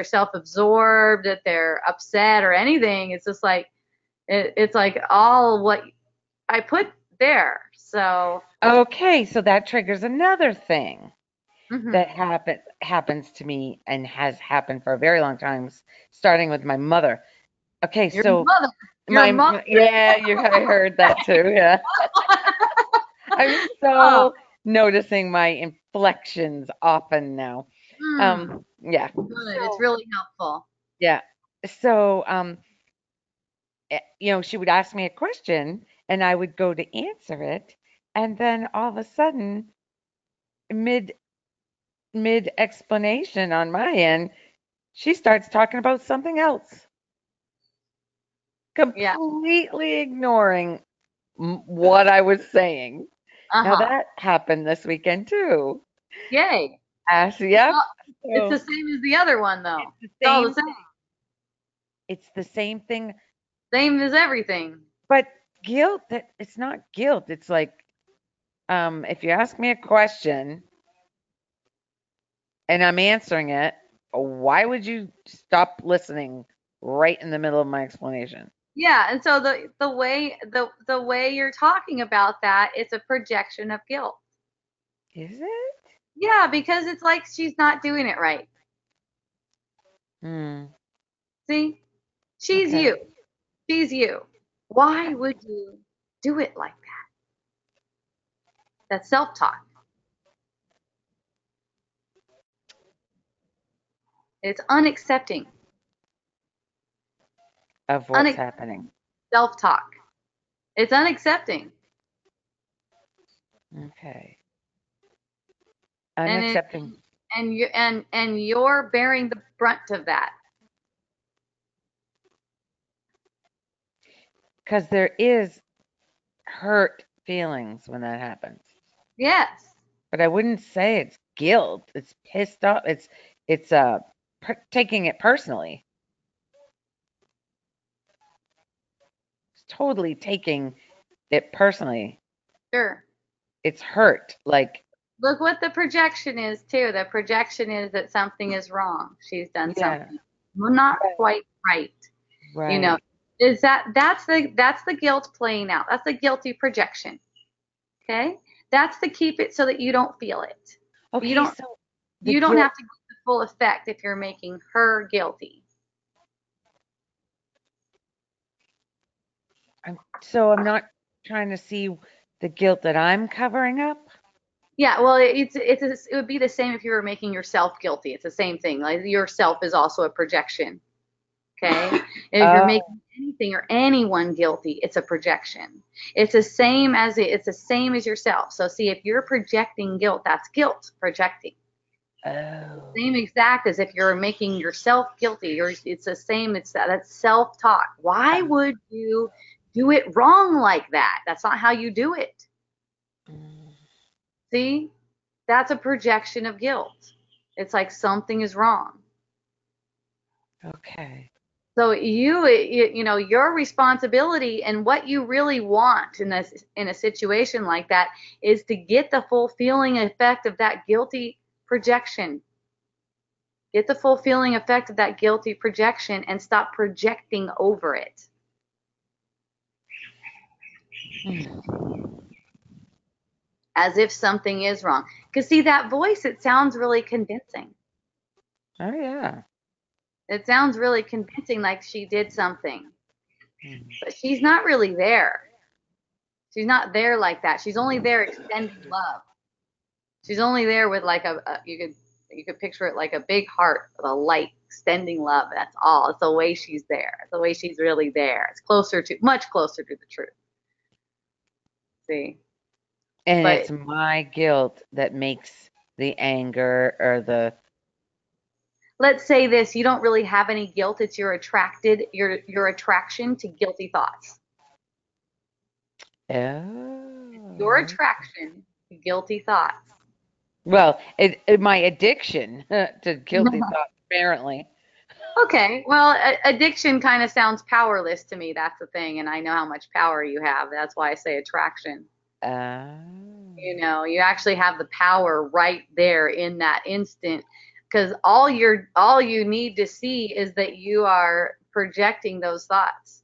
self-absorbed, that they're upset or anything. It's just like it's like all what I put there. So,
Okay, so that triggers another thing
mhm.
that happens to me and has happened for a very long time, starting with my mother. Okay,
Your
so
mother, your mother.
yeah, I heard that too. Yeah, I'm
Oh,
so noticing my inflections often now. Yeah.
good. It's
So
really helpful.
yeah, so she would ask me a question, and I would go to answer it, and then all of a sudden, mid mid explanation on my end, she starts talking about something else,
Yeah.
completely ignoring what I was saying. Now
Uh-huh.
that happened this weekend too.
Yay.
Yep.
Well, it's
So
the same as the other one though.
it's the
It's all the
same.
same.
It's the same thing,
Same as everything.
but guilt. That it's not guilt. It's like, if you ask me a question and I'm answering it, why would you stop listening right in the middle of my explanation?
Yeah, and so the way you're talking about that, it's a projection of guilt.
Is it?
Yeah, because it's like she's not doing it right.
Hmm.
See? She's
Okay.
you. She's you. Why would you do it like that? That's self-talk. It's unaccepting.
Of what's
Unex-
happening.
Self-talk. It's unaccepting.
Okay.
And it
Unaccepting.
and you're bearing the brunt of that.
Because there is hurt feelings when that happens.
Yes.
But I wouldn't say it's guilt. It's pissed off. It's taking it personally. It's totally taking it personally.
Sure.
It's hurt. Like,
Look what the projection is too. The projection is that something is wrong. She's done
yeah,
something not
right,
quite right. You know,
right.
is that's the guilt playing out. That's the guilty projection. Okay? That's to keep it so that you don't feel it. You
Okay,
don't
so the
you don't
guilt.
have to get the full effect if you're making her guilty.
I'm not trying to see the guilt that I'm covering up.
Yeah, well, it would be the same if you were making yourself guilty. It's the same thing. Like yourself is also a projection. Okay? If you're
Oh,
making anything or anyone guilty, it's a projection. It's the same as yourself. So see, if you're projecting guilt, that's guilt projecting.
oh.
Same exact as if you're making yourself guilty. It's the same. That's self-talk. Why would you do it wrong like that? That's not how you do it.
Mm.
See? That's a projection of guilt. It's like something is wrong.
Okay.
So your responsibility and what you really want in a situation like that is to get the full feeling effect of that guilty projection. Get the full feeling effect of that guilty projection and stop projecting over it. As if something is wrong. Because see, that voice, it sounds really convincing.
Oh, yeah.
It sounds really convincing, like she did something.
Mm.
But she's not really there. She's not there like that. She's only there extending love. She's only there with like you could picture it like a big heart with a light extending love. That's all. It's the way she's there. It's the way she's really there. It's much closer to the truth. See?
And
But
it's my guilt that makes the anger or the
let's say this, you don't really have any guilt. It's your attraction to guilty thoughts. Your
oh.
attraction to guilty thoughts.
Well, my addiction to guilty thoughts, apparently.
Okay, well, addiction kind of sounds powerless to me. That's the thing, and I know how much power you have. That's why I say attraction.
Oh.
You actually have the power right there in that instant, because all you need to see is that you are projecting those thoughts,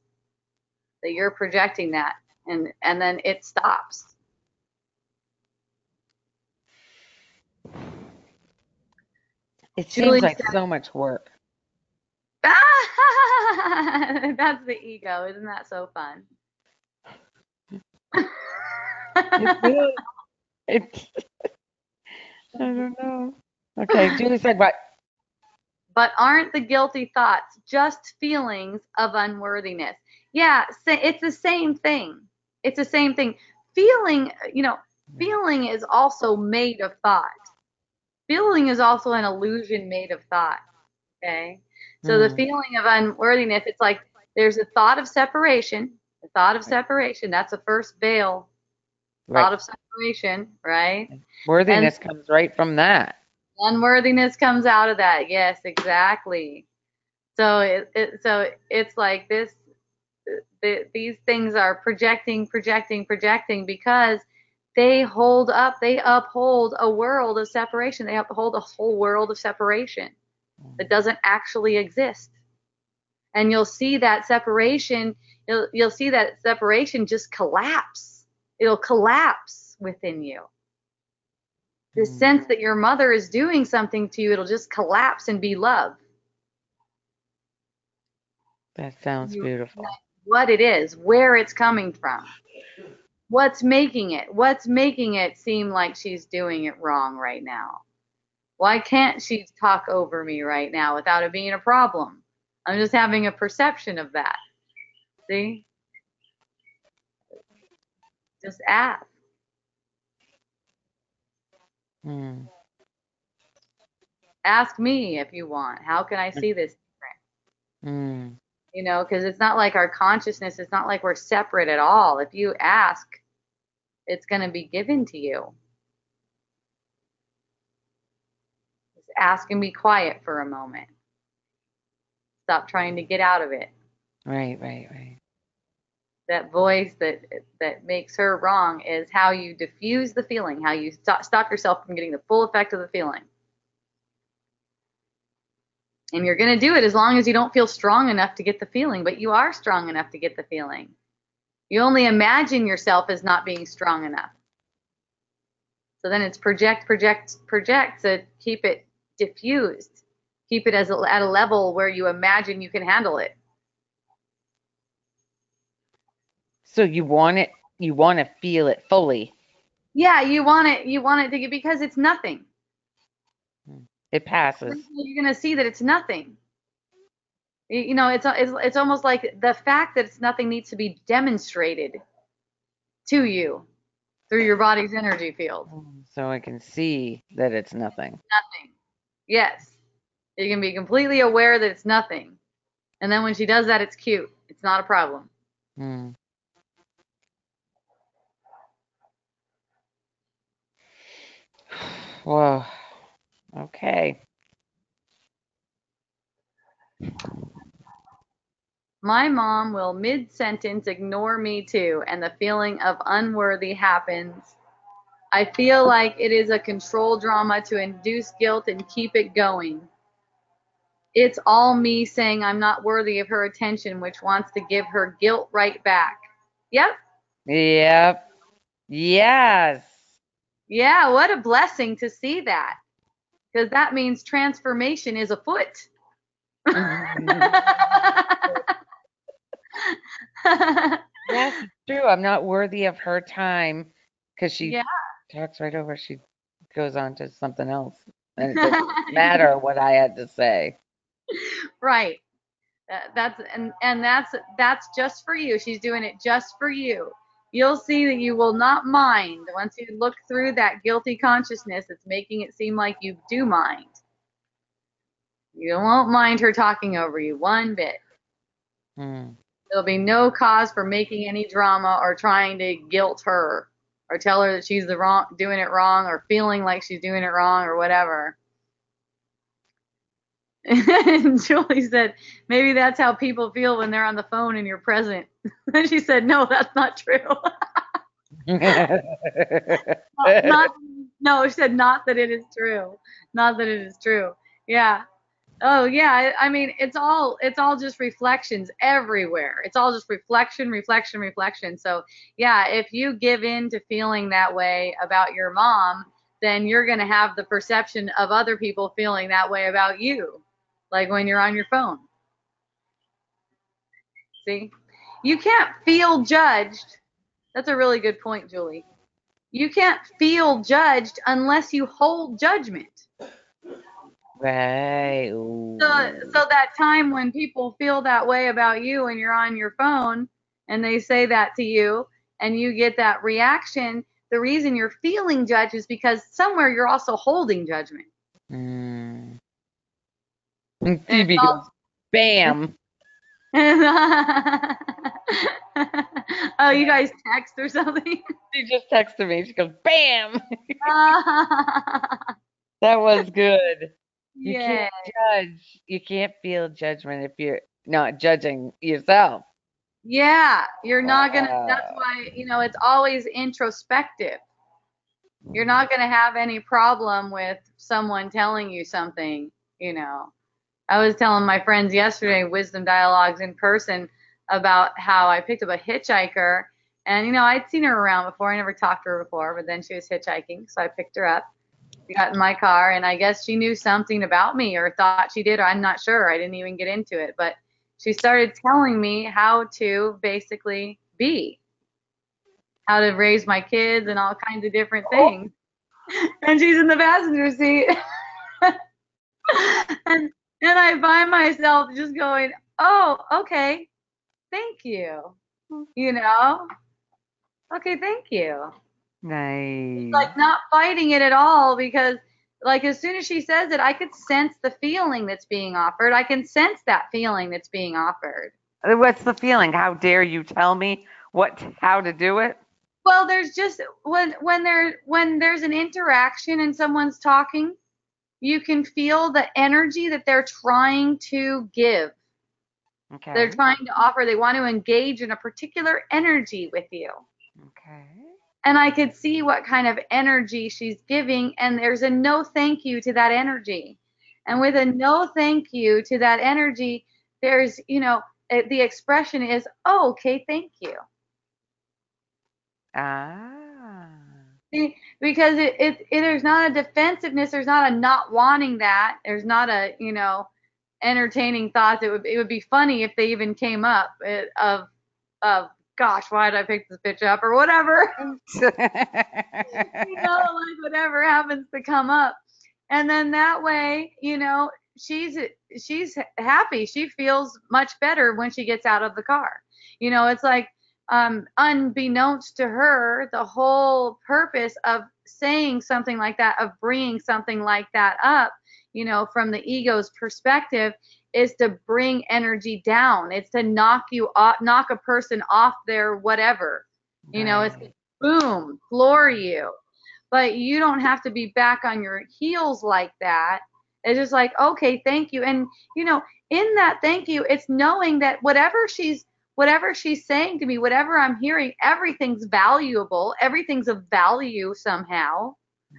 that you're projecting that, and then it stops.
It seems
Julie
like
said,
so much work.
that's the ego. Isn't that so fun?
It really, it, I don't know. Okay, Julie said what?
But aren't the guilty thoughts just feelings of unworthiness? Yeah, it's the same thing. It's the same thing. Feeling, feeling is also made of thought. Feeling is also an illusion made of thought. Okay? So the
Mm,
feeling of unworthiness, it's like there's a thought of separation. The thought of separation, that's the first veil.
right.
Thought of separation, right? And
Worthiness comes right from that.
unworthiness comes out of that. Yes, exactly. So so it's like this. These things are projecting, projecting, projecting because they uphold a world of separation. They uphold a whole world of separation that doesn't actually exist. And you'll see that separation just collapse. It'll collapse within you. The
Mm,
sense that your mother is doing something to you, it'll just collapse and be love.
that sounds
You
beautiful.
what it is, where it's coming from. What's making it seem like she's doing it wrong right now? Why can't she talk over me right now without it being a problem? I'm just having a perception of that. See? Just ask.
Mm,
Ask me if you want. How can I see this
mm,
different? Because it's not like our consciousness, it's not like we're separate at all. If you ask, it's going to be given to you. Just ask and be quiet for a moment. Stop trying to get out of it.
right, right, right.
That voice that makes her wrong is how you diffuse the feeling, how you stop yourself from getting the full effect of the feeling. And you're going to do it as long as you don't feel strong enough to get the feeling, but you are strong enough to get the feeling. You only imagine yourself as not being strong enough. So then it's project, project, project to keep it diffused. Keep it at a level where you imagine you can handle it.
So you want to feel it fully.
Yeah, you want it to get, because it's nothing.
It passes.
You're going to see that it's nothing. It's almost like the fact that it's nothing needs to be demonstrated to you through your body's energy field.
So I can see that it's nothing.
Nothing. Yes. You can be completely aware that it's nothing. And then when she does that, it's cute. It's not a problem.
Mm. Whoa. Okay.
My mom will mid-sentence ignore me too, and the feeling of unworthy happens. I feel like it is a control drama to induce guilt and keep it going. It's all me saying I'm not worthy of her attention, which wants to give her guilt right back. Yep.
Yep. Yes.
Yeah, what a blessing to see that. Because that means transformation is afoot.
Yes, it's true. I'm not worthy of her time because she
Yeah.
talks right over. She goes on to something else, and it doesn't matter what I had to say.
Right. And that's just for you. She's doing it just for you. You'll see that you will not mind once you look through that guilty consciousness. It's making it seem like you do mind. You won't mind her talking over you one bit.
Hmm.
There'll be no cause for making any drama or trying to guilt her or tell her that she's doing it wrong, or feeling like she's doing it wrong or whatever. And Julie said, maybe that's how people feel when they're on the phone and you're present. And she said, no, that's not true. Not, no, she said, not that it is true. Not that it is true. Yeah. Oh yeah, I mean it's all just reflections everywhere. It's all just reflection, reflection, reflection. So yeah, if you give in to feeling that way about your mom, then you're going to have the perception of other people feeling that way about you. Like when you're on your phone. See? You can't feel judged. That's a really good point, Julie. You can't feel judged unless you hold judgment.
Right.
So that time when people feel that way about you and you're on your phone and they say that to you and you get that reaction, the reason you're feeling judged is because somewhere you're also holding judgment.
Mm. And
And
Phoebe goes, bam.
oh, you guys text or something?
She just texted me. She goes, bam. That was good. You can't
Yeah.
judge. You can't feel judgment if you're not judging yourself.
Yeah, you're not gonna, that's
Uh,
why, it's always introspective. You're not going to have any problem with someone telling you something, you know. I was telling my friends yesterday, Wisdom Dialogues in person, about how I picked up a hitchhiker. And, I'd seen her around before. I never talked to her before, but then she was hitchhiking. So I picked her up. We got in my car, and I guess she knew something about me or thought she did. Or I'm not sure. I didn't even get into it. But she started telling me how to basically be, how to raise my kids and all kinds of different things. And she's in the passenger seat. and and I find myself just going, "Oh, okay, thank you." You know, okay, thank you.
nice.
Like not fighting it at all because, like, as soon as she says it, I could sense the feeling that's being offered. I can sense that feeling that's being offered.
What's the feeling? How dare you tell me how to do it?
Well, there's just when there's an interaction and someone's talking, you can feel the energy that they're trying to give. They're
Okay.
trying to offer, they want to engage in a particular energy with you.
Okay.
And I could see what kind of energy she's giving, and there's a no thank you to that energy. And with a no thank you to that energy, there's, the expression is, oh, okay, thank you.
Ah.
See, because there's not a defensiveness, there's not a not wanting that, there's not a, entertaining thoughts. It would be funny if they even came up of gosh, why did I pick this bitch up or whatever. Like whatever happens to come up. And then that way, she's happy. She feels much better when she gets out of the car. It's like unbeknownst to her, the whole purpose of saying something like that, of bringing something like that up, from the ego's perspective, is to bring energy down. It's to knock you off, knock a person off their whatever. It's
Right.
boom, floor you. but you don't have to be back on your heels like that. It's just like, okay, thank you. And in that thank you, it's knowing that whatever she's saying to me, whatever I'm hearing, everything's valuable. Everything's of value somehow.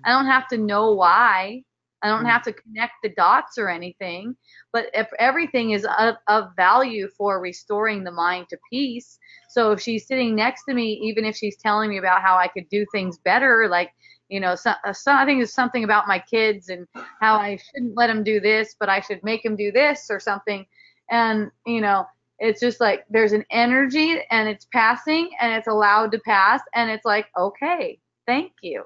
I don't have to know why. I don't have to connect the dots or anything. But if everything is of value for restoring the mind to peace, so if she's sitting next to me, even if she's telling me about how I could do things better, like, I think it's something about my kids and how I shouldn't let them do this, but I should make them do this or something. And, it's just like there's an energy and it's passing and it's allowed to pass. And it's like, okay, thank you.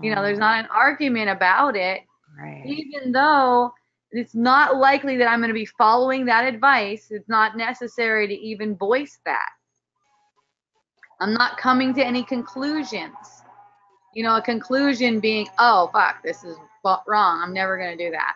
There's not an argument about it,
Right.
even though it's not likely that I'm going to be following that advice. It's not necessary to even voice that. I'm not coming to any conclusions. A conclusion being, oh, fuck, this is wrong. I'm never going to do that.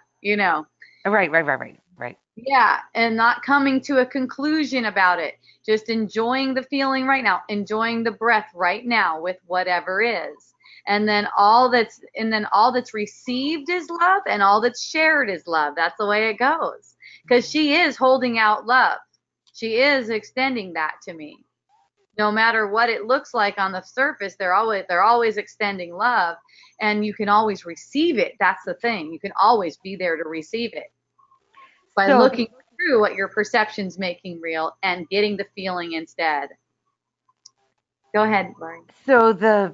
Right.
Yeah, and not coming to a conclusion about it. Just enjoying the feeling right now, enjoying the breath right now with whatever is. And then all that's received is love and all that's shared is love. That's the way it goes. Because she is holding out love. She is extending that to me. No matter what it looks like on the surface, they're always extending love, and you can always receive it. That's the thing. You can always be there to receive it by looking through what your perception's making real and getting the feeling instead. Go ahead, Lori.
So the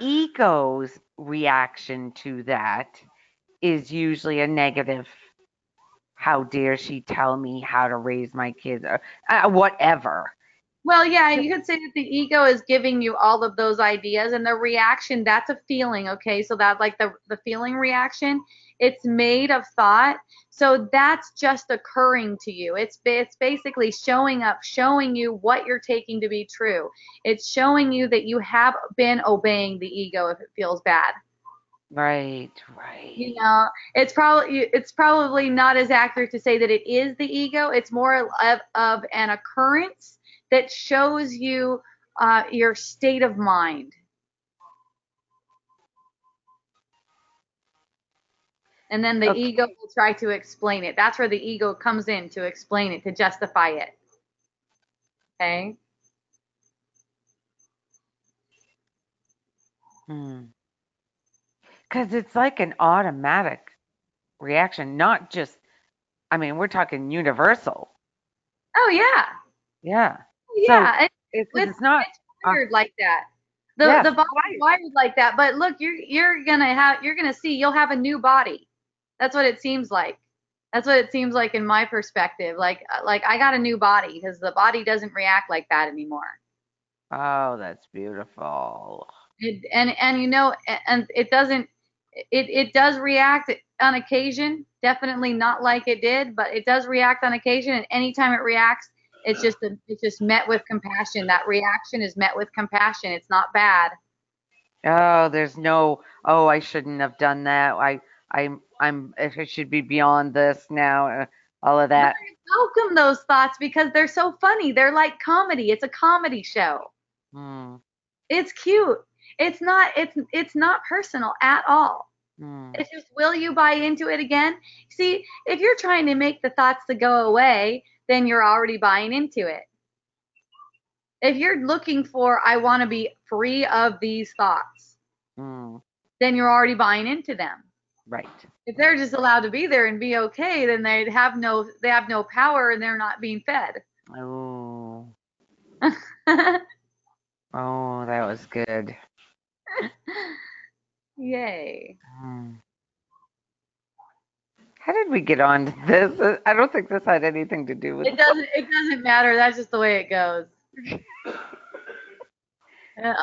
ego's reaction to that is usually a negative. How dare she tell me how to raise my kids, or whatever.
Well, yeah, you could say that the ego is giving you all of those ideas, and the reaction, that's a feeling, okay? So that, like, the feeling reaction, it's made of thought. So that's just occurring to you. It's basically showing up, showing you what you're taking to be true. It's showing you that you have been obeying the ego if it feels bad.
Right.
It's probably not as accurate to say that it is the ego. It's more of an occurrence that shows you your state of mind. And then the ego will try to explain it. That's where the ego comes in, to explain it, to justify it. Okay?
Because it's like an automatic reaction, not just, we're talking universal.
Oh, yeah.
Yeah.
Yeah.
So it's not.
It's wired like that. The body's wired like that. But look, you're gonna see, you'll have a new body. That's what it seems like. That's what it seems like in my perspective. Like I got a new body because the body doesn't react like that anymore.
Oh, that's beautiful.
And it doesn't. It does react on occasion. Definitely not like it did, but it does react on occasion. And anytime it reacts, it's just met with compassion. That reaction is met with compassion. It's not bad.
Oh, there's no. Oh, I shouldn't have done that. I should be beyond this now. All of that.
Welcome those thoughts because they're so funny. They're like comedy. It's a comedy show. It's cute. It's not personal at all. It's just, will you buy into it again? See, if you're trying to make the thoughts to go away, then you're already buying into it. If you're looking for, I want to be free of these thoughts, then you're already buying into them.
Right.
If they're just allowed to be there and be okay, then they have no power and they're not being fed.
Oh. Oh, that was good.
Yay.
How did we get on to this? I don't think this had anything to do with
it. Doesn't matter. That's just the way it goes.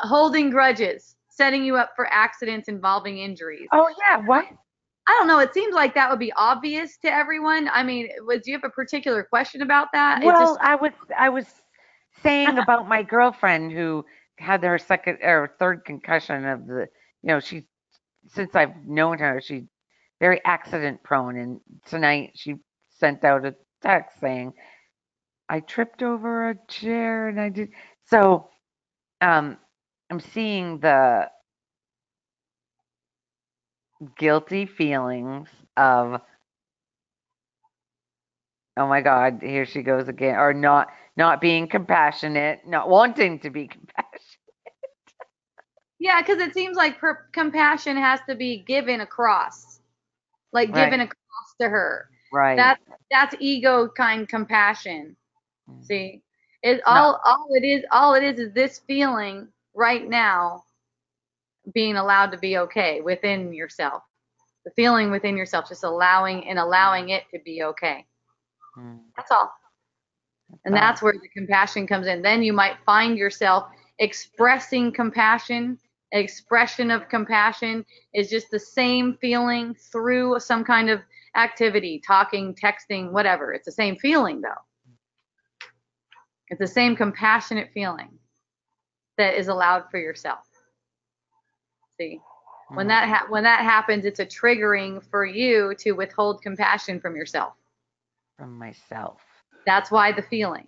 Holding grudges, setting you up for accidents involving injuries.
Oh, yeah. What?
I don't know. It seems like that would be obvious to everyone. I mean, do you have a particular question about that?
Well, I was saying about my girlfriend who had her second or third concussion of she's, since I've known her, she's very accident prone. And tonight she sent out a text saying, I tripped over a chair and I did. So um, I'm seeing the guilty feelings of, oh my God, here she goes again, or not being compassionate, not wanting to be compassionate.
Yeah, because it seems like compassion has to be given across, like given
Right,
across to her.
right.
That's ego kind compassion.
Mm.
See, it
Not,
all it is this feeling right now being allowed to be okay within yourself. The feeling within yourself, just allowing it to be okay.
mm,
That's all.
that's
And
all.
that's where the compassion comes in. Then you might find yourself expressing compassion. Expression of compassion is just the same feeling through some kind of activity, talking, texting, whatever. It's the same feeling though. It's the same compassionate feeling that is allowed for yourself. See,
Mm,
when that happens, it's a triggering for you to withhold compassion from yourself.
from myself.
That's why the feeling.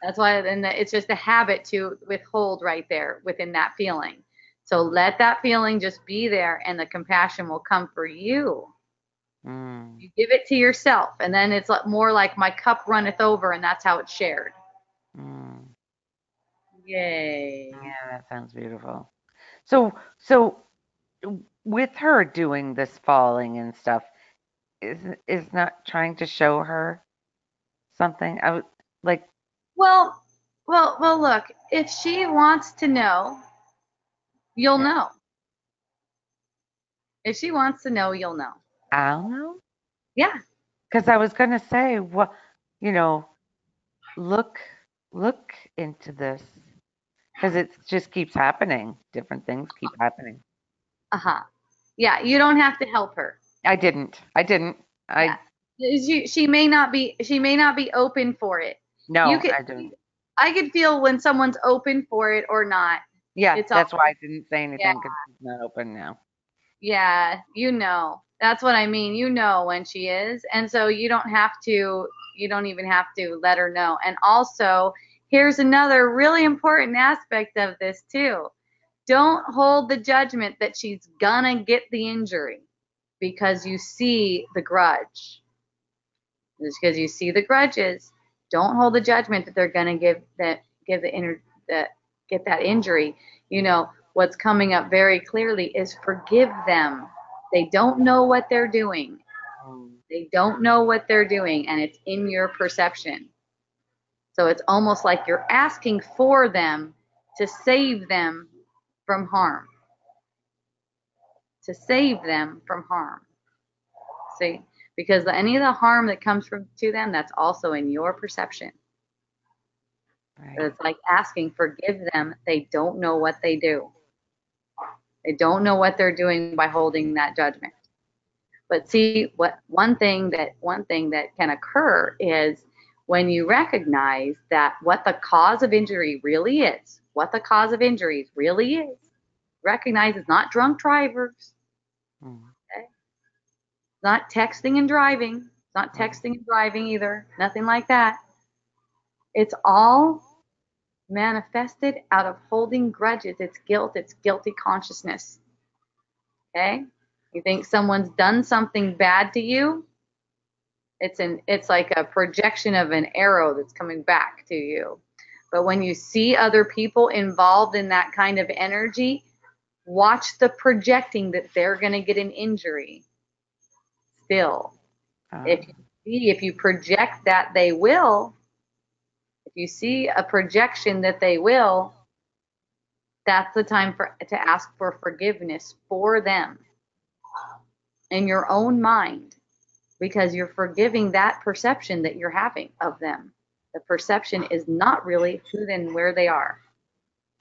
That's why, and it's just a habit to withhold right there within that feeling. So let that feeling just be there, and the compassion will come for you.
Mm,
You give it to yourself, and then it's more like my cup runneth over, and that's how it's shared.
mm.
Yay.
Yeah, that sounds beautiful. So with her doing this falling and stuff, is not trying to show her something. I would like,
Well, look, if she wants to know, you'll
yeah,
know. If she wants to know, you'll know.
I'll know.
Yeah.
Because I was gonna say, what, you know, look look into this because it just keeps happening. Different things keep happening.
Uh-huh. Yeah, you don't have to help her.
I didn't. I didn't.
Yeah.
I
She may not be open for it. You
no,
could
I didn't.
I could feel when someone's open for it or not.
Yeah,
It's all
that's why I didn't say
yeah,
anything because it's not open now.
yeah, you know. That's what I mean. You know when she is. And so you don't even have to let her know. And also, here's another really important aspect of this too. Don't hold the judgment that she's gonna get the injury because you see the grudge. Just because you see the grudges, don't hold the judgment that they're going to give the inner that get that injury. You know what's coming up very clearly is forgive them. They don't know what they're doing.
Mm,
They don't know what they're doing, and it's in your perception. So it's almost like you're asking for them to save them from harm. To save them from harm. See, because any of the harm that comes from to them, that's also in your perception.
right.
It's like asking, forgive them. They don't know what they do. They don't know what they're doing by holding that judgment. But see, what one thing that can occur is when you recognize that what the cause of injury really is, what the cause of injuries really is. Recognize it's not drunk drivers,
Mm,
okay? It's not texting and driving. It's not
mm.
texting and driving either. Nothing like that. It's all manifested out of holding grudges. It's guilt, it's guilty consciousness. Okay? You think someone's done something bad to you? It's like a projection of an arrow that's coming back to you. But when you see other people involved in that kind of energy, watch the projecting that they're going to get an injury still.
Uh,
If you project that they will, if you see a projection that they will, that's the time to ask for forgiveness for them in your own mind because you're forgiving that perception that you're having of them. The perception is not really who and where they are.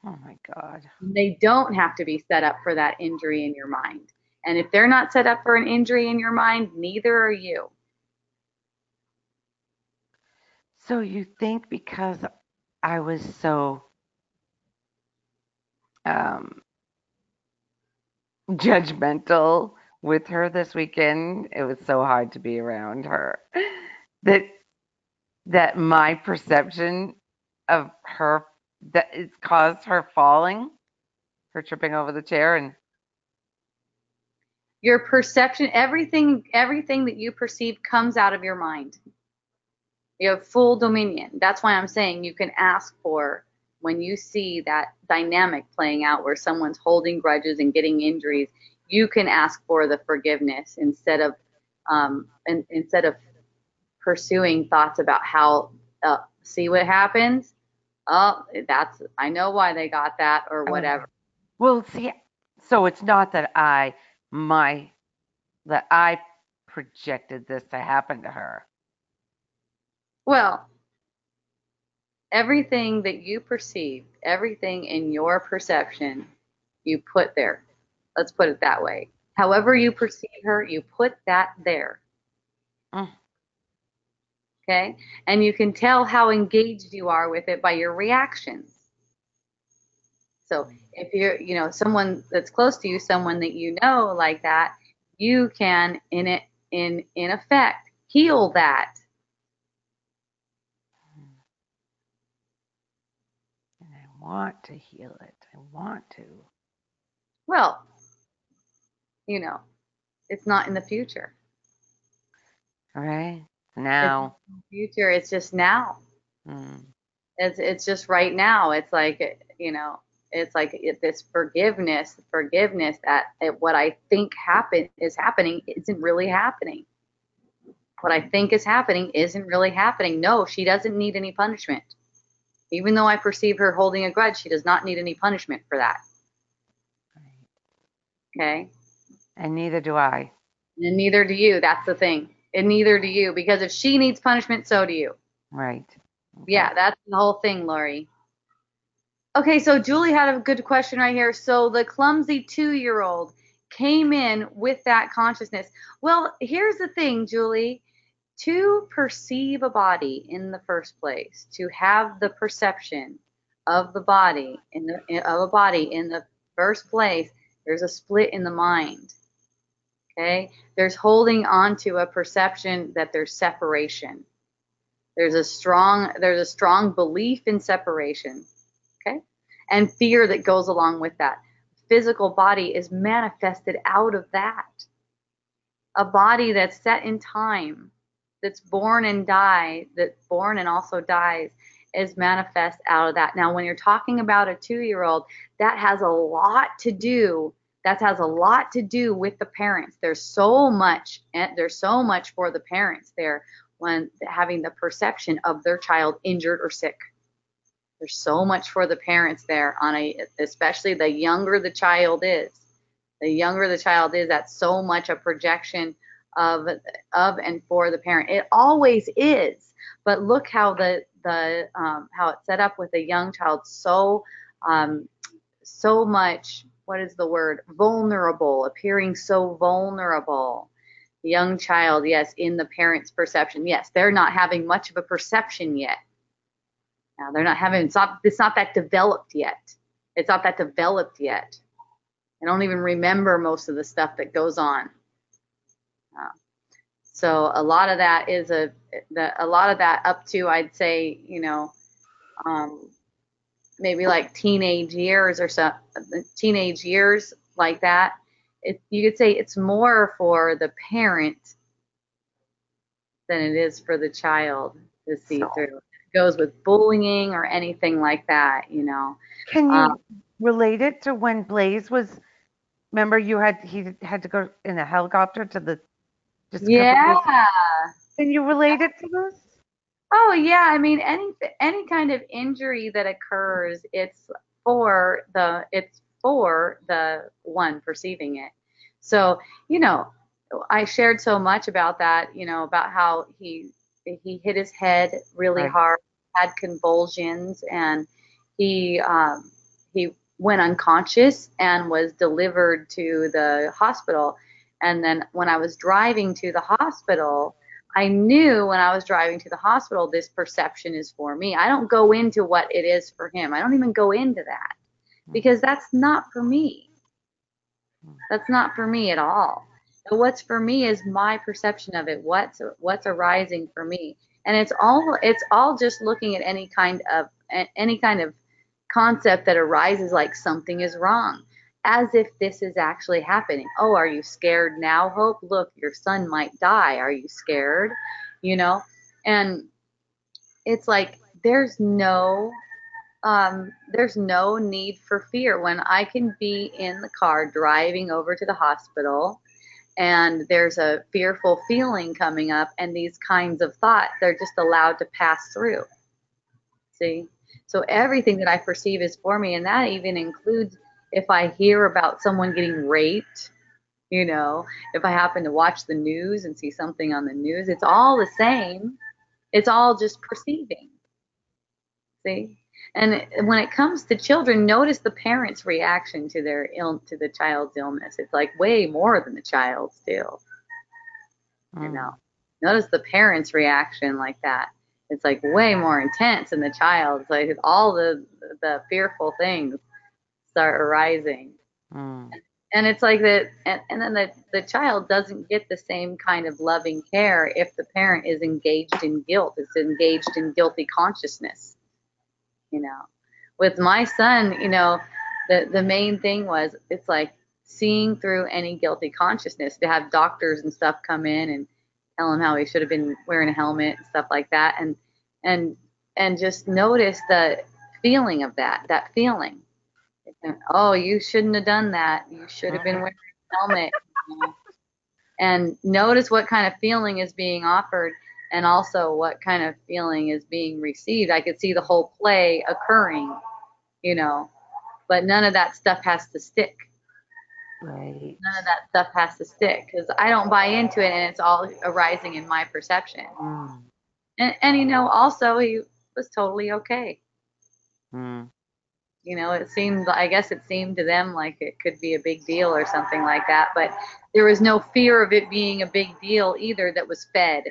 oh my God.
They don't have to be set up for that injury in your mind. And if they're not set up for an injury in your mind, neither are you.
So you think because I was so um, judgmental with her this weekend, it was so hard to be around her. That that my perception of her that it's caused her falling, her tripping over the chair, and
Your perception, everything that you perceive comes out of your mind. You have full dominion. That's why I'm saying you can ask for, when you see that dynamic playing out where someone's holding grudges and getting injuries, you can ask for the forgiveness instead of pursuing thoughts about how, see what happens. Oh, I know why they got that or
okay.
whatever.
Well, see, so it's not that I projected this to happen to her.
Well, everything that you perceive, everything in your perception, you put there. Let's put it that way. However you perceive her, you put that there.
Mm,
Okay? And you can tell how engaged you are with it by your reactions. So if someone that's close to you, someone that you know like that, you can in effect heal that.
and I want to heal it. I want to.
Well, you know, it's not in the future.
All right.
It's not
Now,
in the future, it's just now.
mm,
It's just right now. It's like this forgiveness that what I think is happening isn't really happening. What I think is happening isn't really happening. No, she doesn't need any punishment. Even though I perceive her holding a grudge, she does not need any punishment for that. Okay?
and neither do I.
And neither do you. That's the thing. And neither do you. Because if she needs punishment, so do you.
Right. Okay.
Yeah, that's the whole thing, Lori. Okay, so Julie had a good question right here. So the clumsy 2-year-old came in with that consciousness. Well, here's the thing, Julie. To perceive a body in the first place, to have the perception of the body of a body in the first place, there's a split in the mind. Okay? There's holding on to a perception that there's separation. There's a strong belief in separation. Okay? And fear that goes along with that. Physical body is manifested out of that. A body that's set in time, that's born and also dies, is manifest out of that. Now, when you're talking about a 2-year-old, that has a lot to do. That has a lot to do with the parents. There's so much for the parents there when having the perception of their child injured or sick. There's so much for the parents there especially the younger the child is. The younger the child is, that's so much a projection of and for the parent. It always is, but look how how it's set up with a young child, so much, what is the word, vulnerable, appearing so vulnerable. The young child, yes, in the parent's perception, yes, they're not having much of a perception yet. Now they're not having, it's not that developed yet. It's not that developed yet. I don't even remember most of the stuff that goes on. So a lot of that up to, I'd say, maybe like teenage years or so, teenage years like that. You could say it's more for the parent than it is for the child to see
So,
through. It goes with bullying or anything like that.
can
Um,
you relate it to when Blaze was? Remember, he had to go in a helicopter to the just a couple
yeah.
years. Can you relate it to this?
Oh yeah, I mean any kind of injury that occurs, it's for the one perceiving it. So, I shared so much about that, about how he hit his head really
Right.
hard, had convulsions, and he went unconscious and was delivered to the hospital. And then when I was driving to the hospital, I knew when I was driving to the hospital, this perception is for me. I don't go into what it is for him. I don't even go into that because that's not for me. That's not for me at all. So what's for me is my perception of it. What's arising for me, and it's all just looking at any kind of concept that arises like something is wrong, as if this is actually happening. Oh, are you scared now, Hope? Look, your son might die. Are you scared? You know? And it's like there's no need for fear when I can be in the car driving over to the hospital and there's a fearful feeling coming up and these kinds of thoughts, they're just allowed to pass through. See? So everything that I perceive is for me, and that even includes if I hear about someone getting raped, if I happen to watch the news and see something on the news, it's all the same. It's all just perceiving. See? And when it comes to children, notice the parents' reaction to to the child's illness. It's like way more than the child's too. You know, notice the parents' reaction like that. It's like way more intense than the child's. Like all the fearful things start arising. And it's like that, and then the child doesn't get the same kind of loving care if the parent is engaged in guilt, is engaged in guilty consciousness. With my son, the main thing was it's like seeing through any guilty consciousness, to have doctors and stuff come in and tell him how he should have been wearing a helmet and stuff like that, and just notice the feeling of that feeling. Oh, you shouldn't have done that. You should have been wearing a helmet. And notice what kind of feeling is being offered and also what kind of feeling is being received. I could see the whole play occurring, but none of that stuff has to stick.
Right.
None of that stuff has to stick because I don't buy into it and it's all arising in my perception. And also he was totally okay. I guess it seemed to them like it could be a big deal or something like that, but there was no fear of it being a big deal either that was fed.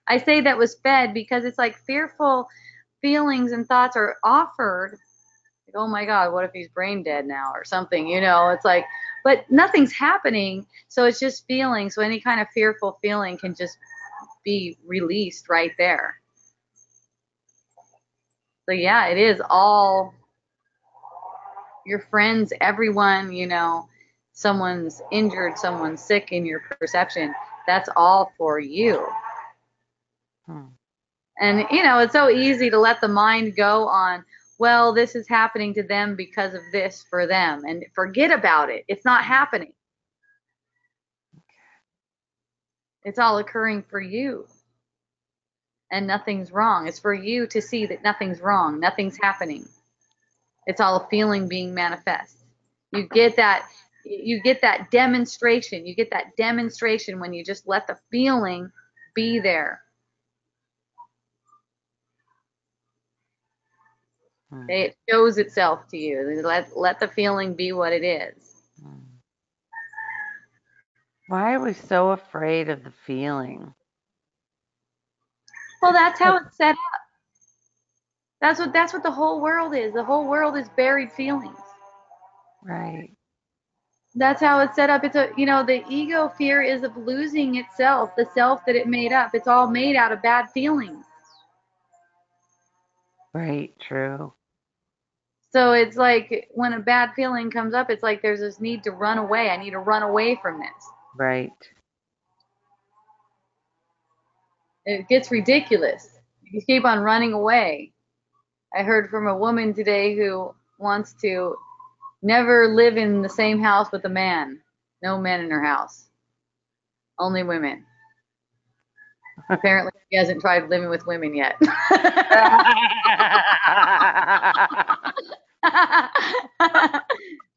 I say that was fed because it's like fearful feelings and thoughts are offered. Like, oh my God, what if he's brain dead now or something? It's like, but nothing's happening. So it's just feeling. So any kind of fearful feeling can just be released right there. So yeah, it is all your friends, everyone, someone's injured, someone's sick in your perception. That's all for you. And, it's so easy to let the mind go on, well, this is happening to them because of this for them, and forget about it. It's not happening. It's all occurring for you. And nothing's wrong. It's for you to see that nothing's wrong. Nothing's happening. It's all a feeling being manifest. You get that demonstration. You get that demonstration when you just let the feeling be there. It shows itself to you. Let the feeling be what it is.
Why are we so afraid of the feeling?
Well, that's how it's set up. That's what the whole world is. The whole world is buried feelings.
Right.
That's how it's set up. It's the ego fear is of losing itself, the self that it made up. It's all made out of bad feelings.
Right, true.
So it's like when a bad feeling comes up, it's like there's this need to run away. I need to run away from this.
Right.
It gets ridiculous. You keep on running away. I heard from a woman today who wants to never live in the same house with a man. No men in her house. Only women. Apparently she hasn't tried living with women yet.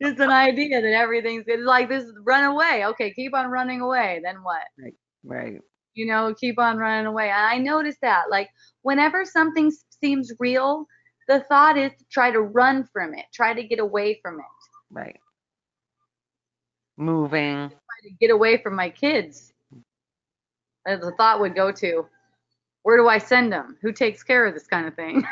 Just an idea that everything's good. It's like this, run away. Okay, keep on running away. Then what?
Right.
Keep on running away. And I noticed that, like, whenever something seems real, the thought is to try to run from it, try to get away from it.
Right. Moving.
Try to get away from my kids. The thought would go to, where do I send them? Who takes care of this kind of thing?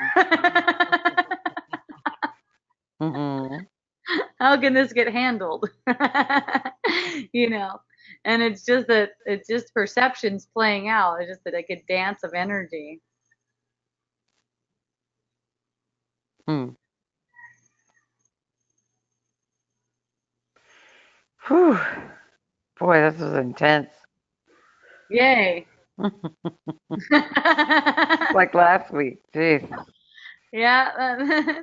How can this get handled? And it's just perceptions playing out. It's just like a dance of energy.
Whew. Boy, this was intense.
Yay.
Like last week. Jeez.
Yeah.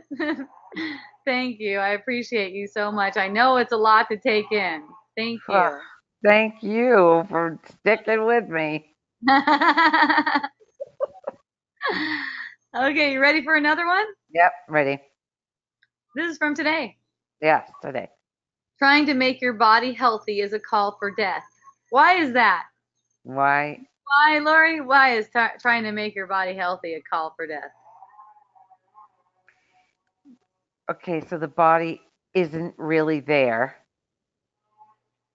Thank you. I appreciate you so much. I know it's a lot to take in. Thank you.
Thank you for sticking with me.
Okay, you ready for another one?
Yep, ready.
This is from today.
Yes, today.
Trying to make your body healthy is a call for death. Why is that?
Why?
Why, Lori? Why is trying to make your body healthy a call for death?
Okay, so the body isn't really there,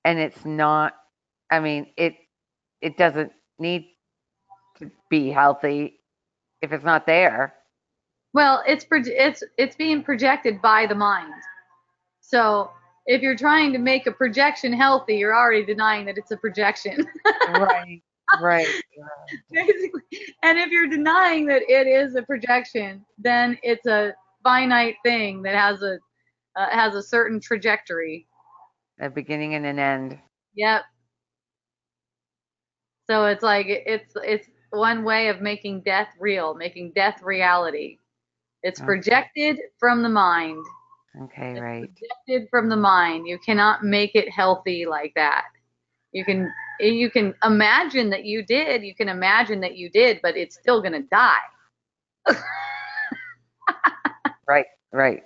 and it's not. I mean, it doesn't need to be healthy if it's not there.
Well, it's being projected by the mind. So if you're trying to make a projection healthy, you're already denying that it's a projection.
Right, right.
Basically. And if you're denying that it is a projection, then it's a finite thing that has a certain trajectory.
A beginning and an end.
Yep. So it's like it's one way of making death real, making death reality. It's
Okay,
projected from the mind.
okay,
It's
right.
projected from the mind. You cannot make it healthy like that. You can imagine that you did, you can imagine that you did, but it's still gonna die.
Right, right.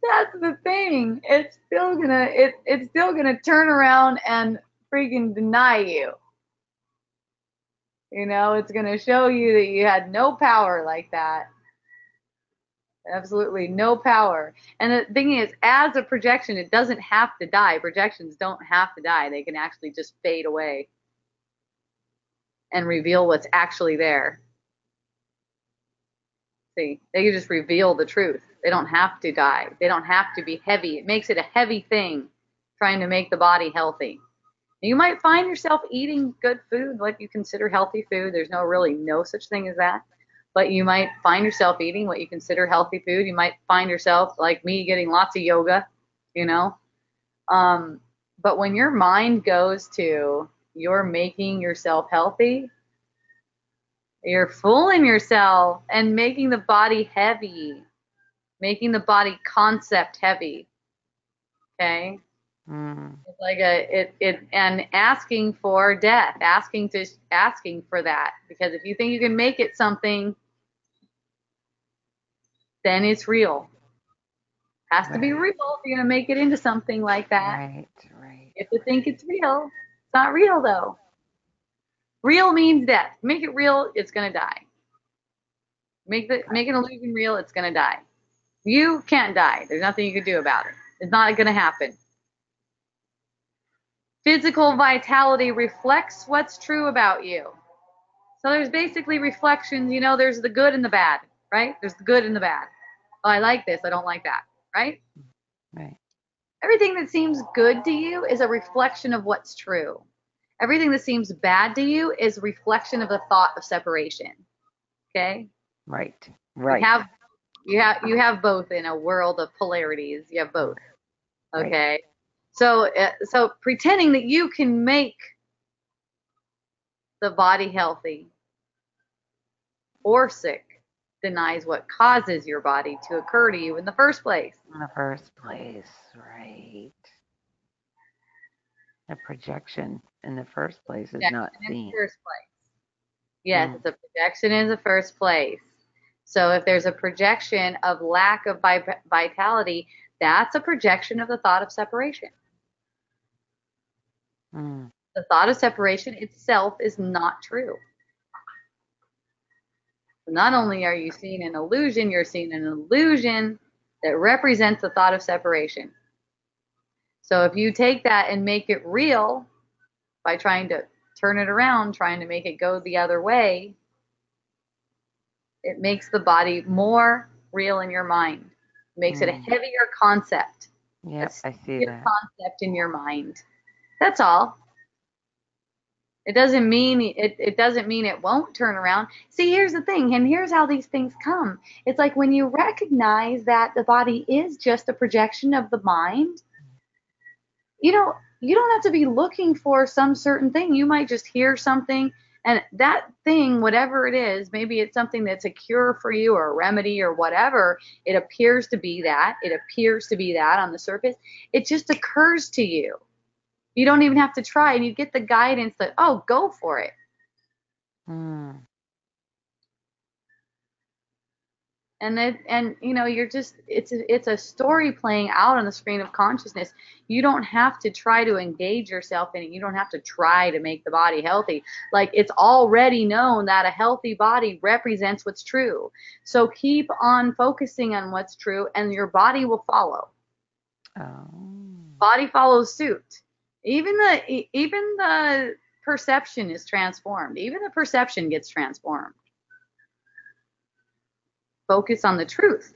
That's the thing. It's still gonna turn around and freaking deny you. You know, it's gonna show you that you had no power like that. Absolutely no power. And the thing is, as a projection, it doesn't have to die. Projections don't have to die. They can actually just fade away and reveal what's actually there. See, they can just reveal the truth. They don't have to die. They don't have to be heavy. It makes it a heavy thing trying to make the body healthy. You might find yourself eating good food, what you consider healthy food. There's no such thing as that. But you might find yourself eating what you consider healthy food. You might find yourself, like me, getting lots of yoga, you know. Um, but when your mind goes to you're making yourself healthy, you're fooling yourself and making the body heavy, making the body concept heavy. Okay.
Mm,
It's like and asking for death, asking for that. Because if you think you can make it something, then it's real. Has to be
right,
real if you're gonna make it into something like that.
right, right,
You have to think it's real. It's not real though. Real means death. Make it real, it's gonna die. Make an illusion real, it's gonna die. You can't die. There's nothing you can do about it. It's not gonna happen. Physical vitality reflects what's true about you. So there's basically reflections, there's the good and the bad, right? There's the good and the bad. Oh, I like this, I don't like that, right?
right.
Everything that seems good to you is a reflection of what's true. Everything that seems bad to you is a reflection of the thought of separation. Okay?
Right,
You
right,
have you have both in a world of polarities. You have both.
right.
Okay? So pretending that you can make the body healthy or sick denies what causes your body to occur to you in the first place.
In the first place, right. A projection in the first place is not
Projection in the
seen.
first place. Yes,
Mm,
it's a projection in the first place. So if there's a projection of lack of vitality, that's a projection of the thought of separation.
mm,
The thought of separation itself is not true. So not only are you seeing an illusion, you're seeing an illusion that represents the thought of separation. So if you take that and make it real by trying to turn it around, trying to make it go the other way, it makes the body more real in your mind. It makes it a
mm.
heavier concept, a
Yep, I see
stickier
that.
concept in your mind. That's all. It doesn't mean it won't turn around. See, here's the thing, and here's how these things come. It's like when you recognize that the body is just a projection of the mind, you don't have to be looking for some certain thing. You might just hear something, and that thing, whatever it is, maybe it's something that's a cure for you or a remedy or whatever. It appears to be that. It appears to be that on the surface. It just occurs to you. You don't even have to try, and you get the guidance that, oh, go for it.
Mm.
And you're just, it's a story playing out on the screen of consciousness. You don't have to try to engage yourself in it. You don't have to try to make the body healthy. Like, it's already known that a healthy body represents what's true. So keep on focusing on what's true, and your body will follow.
Oh.
Body follows suit. Even the perception is transformed. Even the perception gets transformed. Focus on the truth,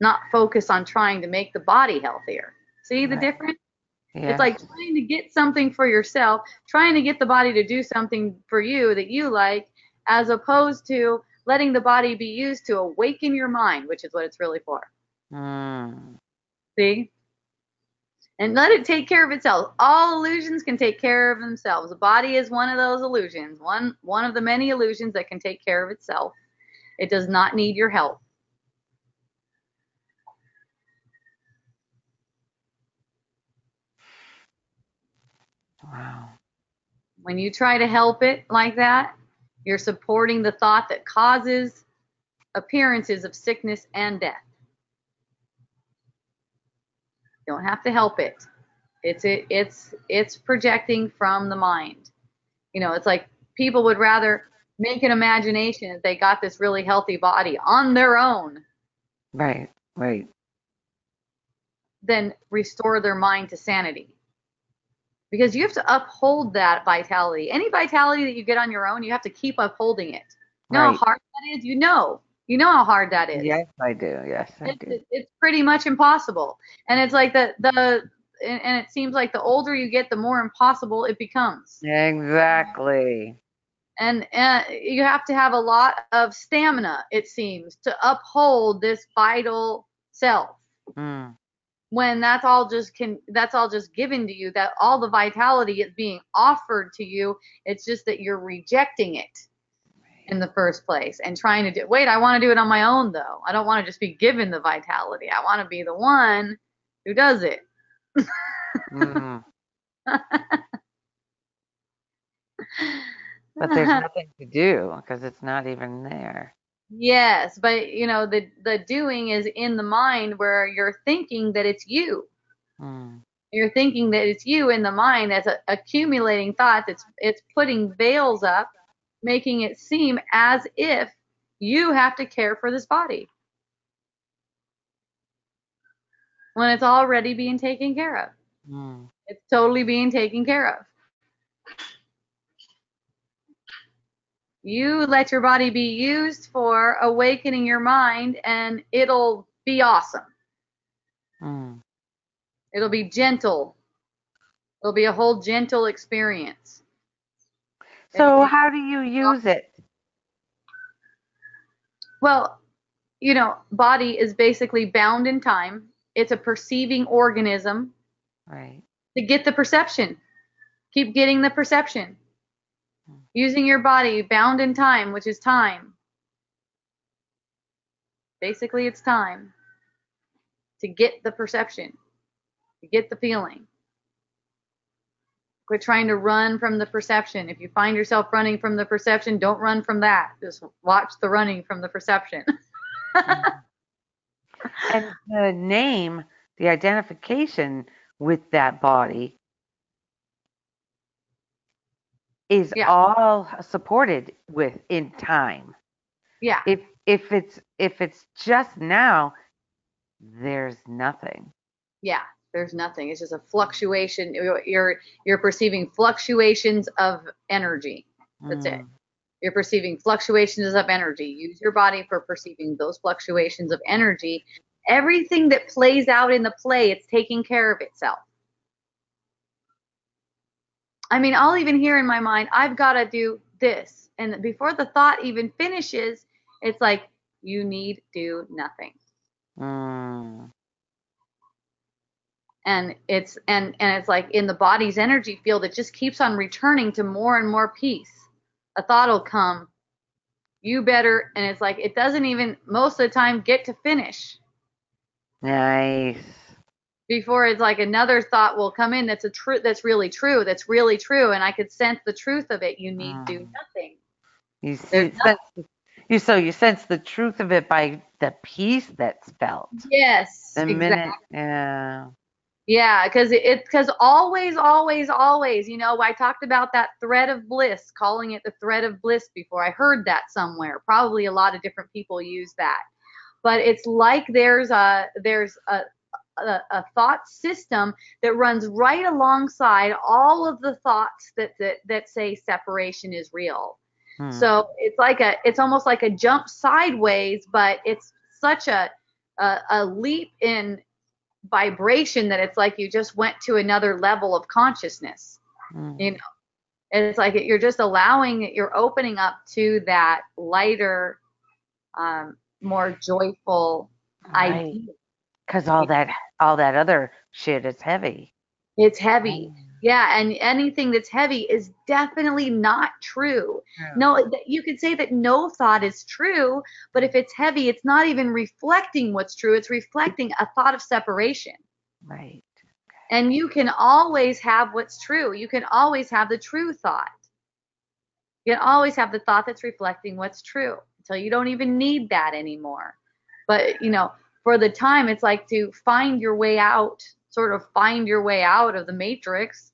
not focus on trying to make the body healthier. See the
Right.
difference?
Yeah.
It's like trying to get something for yourself, trying to get the body to do something for you that you like, as opposed to letting the body be used to awaken your mind, which is what it's really for.
Mm.
See? And let it take care of itself. All illusions can take care of themselves. The body is one of those illusions, one of the many illusions that can take care of itself. It does not need your help.
Wow.
When you try to help it like that, you're supporting the thought that causes appearances of sickness and death. You don't have to help it. It's projecting from the mind. It's like people would rather make an imagination that they got this really healthy body on their own
Right. Right.
than restore their mind to sanity. Because you have to uphold that vitality. Any vitality that you get on your own, you have to keep upholding it. You know how
Right.
hard that is? You know how hard that is.
Yes, I do. Yes, I do.
It's pretty much impossible. And it's like and it seems like the older you get, the more impossible it becomes.
Exactly.
And you have to have a lot of stamina, it seems, to uphold this vital self.
Mm.
When that's all just given to you, that all the vitality is being offered to you. It's just that you're rejecting it in the first place and trying to do, wait, I want to do it on my own though. I don't want to just be given the vitality. I want to be the one who does it.
Mm. But there's nothing to do because it's not even there.
Yes, but the doing is in the mind, where you're thinking that it's you.
Mm.
You're thinking that it's you in the mind that's accumulating thoughts. It's putting veils up, making it seem as if you have to care for this body when it's already being taken care of.
Mm.
It's totally being taken care of. You let your body be used for awakening your mind, and it'll be awesome.
Mm.
It'll be gentle. It'll be a whole gentle experience.
So how do you use it?
Well, body is basically bound in time. It's a perceiving organism.
Right.
To get the perception. Keep getting the perception. Using your body bound in time, which is time. Basically, it's time to get the perception, to get the feeling. Quit trying to run from the perception. If you find yourself running from the perception, don't run from that. Just watch the running from the perception.
And the name, the identification with that body is
Yeah,
all supported with in time.
yeah,
If it's just now, there's nothing.
yeah. There's nothing. It's just a fluctuation. You're perceiving fluctuations of energy. That's it.
Mm.
You're perceiving fluctuations of energy. Use your body for perceiving those fluctuations of energy. Everything that plays out in the play, it's taking care of itself. I mean, I'll even hear in my mind, I've got to do this. And before the thought even finishes, it's like, you need do nothing.
Mm.
and it's like in the body's energy field, it just keeps on returning to more and more peace. A thought will come, you better, and it's like it doesn't even most of the time get to finish
Nice.
before it's like another thought will come in that's a true, that's really true, and I could sense the truth of it. You need do
Mm.
nothing.
You
There's
see, sense you sense the truth of it by the peace that's felt.
yes,
The
exactly.
minute, yeah.
Yeah, because always, I talked about that thread of bliss, calling it the thread of bliss before. I heard that somewhere. Probably a lot of different people use that. But it's like there's a thought system that runs right alongside all of the thoughts that say separation is real.
Hmm.
So it's almost like a jump sideways, but it's such a leap in vibration that it's like you just went to another level of consciousness.
Hmm.
You know, it's like you're opening up to that lighter, more joyful
Right.
idea.
Because all that other shit is heavy.
It's heavy.
Oh,
Yeah, and anything that's heavy is definitely not true.
true.
No, you could say that no thought is true, but if it's heavy, it's not even reflecting what's true. It's reflecting a thought of separation.
Right.
And you can always have what's true. You can always have the true thought. You can always have the thought that's reflecting what's true until you don't even need that anymore. But, for the time, it's like to find your way out, sort of find your way out of the matrix.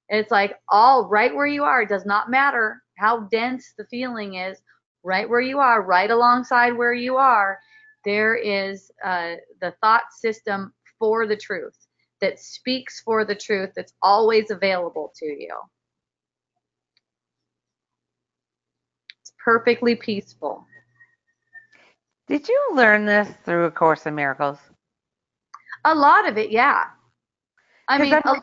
It's like all right where you are. It does not matter how dense the feeling is. Right where you are, right alongside where you are, there is the thought system for the truth that speaks for the truth that's always available to you. It's perfectly peaceful.
Did you learn this through A Course in Miracles?
A lot of it, yeah. I
Because
mean,
I'm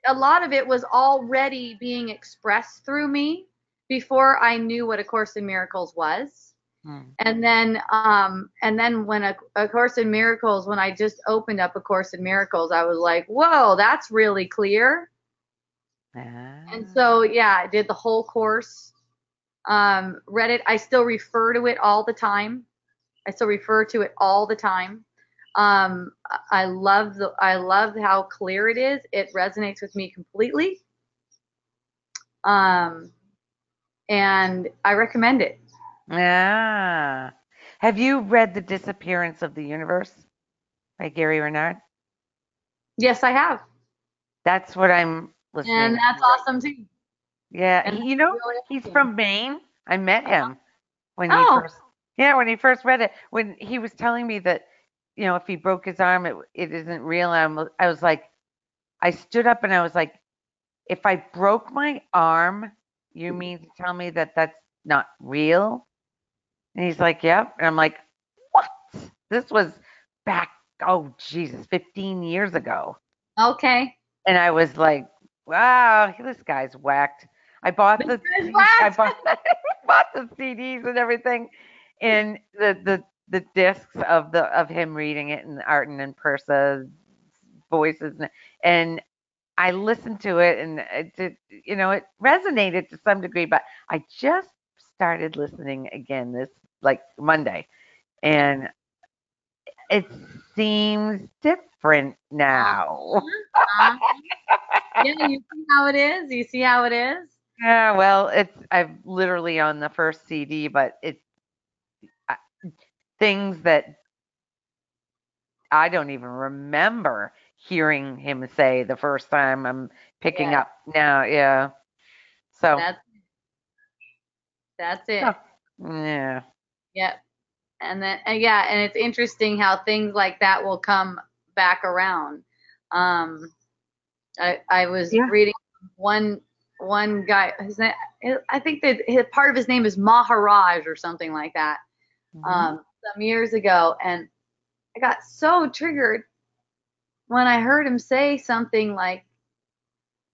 a lot of it was already being expressed through me before I knew what A Course in Miracles was.
hmm.
And then when a Course in Miracles, when I just opened up A Course in Miracles, I was like, whoa, that's really clear. And
Ah.
so, yeah, I did the whole course. Read it. I still refer to it all the time. I still refer to it all the time. I love how clear it is. It resonates with me completely. Um, and I recommend it.
Ah. Have you read The Disappearance of the Universe by Gary Renard?
Yes, I have.
That's what I'm
And
listening
that's
to right
awesome too.
Yeah,
And that's really
he's
awesome.
from Maine. I met him when he
Oh,
first, yeah, when he first read it. When he was telling me that, if he broke his arm, it isn't real. I was like, I stood up and I was like, if I broke my arm, you mean to tell me that that's not real? And he's like, yep. And I'm like, what? This was back, oh Jesus, 15 years ago.
okay.
And I was like, wow, this guy's whacked. I bought
This
the
is
I
what?
bought bought the CDs and everything, and the discs of him reading it and Arten and Persa's voices, and I listened to it, and it resonated to some degree. But I just started listening again this like Monday, and it seems different now.
Uh-huh. Yeah, you see how it is? You see how it is?
Yeah, well, I'm literally on the first CD, but it's uh, things that I don't even remember hearing him say the first time I'm picking
Yeah,
up now. Yeah. So,
that's that's it.
oh, yeah.
Yep. And it's interesting how things like that will come back around. Um, I was
Yeah.
reading one guy. I think that part of his name is Maharaj or something like that.
Hmm.
Some years ago, and I got so triggered when I heard him say something like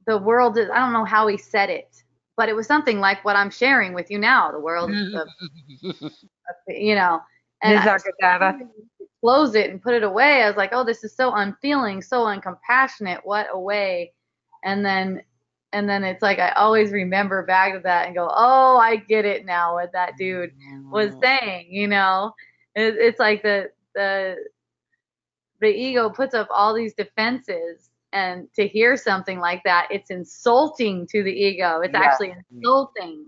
the world is. I don't know how he said it, but it was something like what I'm sharing with you now. The world of, you know, and
Nisargadatta.
close it and put it away. I was like, oh, this is so unfeeling, so uncompassionate. What a way. And then it's like I always remember back to that and go, oh, I get it now what that dude was saying. It's like the ego puts up all these defenses, and to hear something like that, it's insulting to the ego. It's
Yeah.
actually insulting.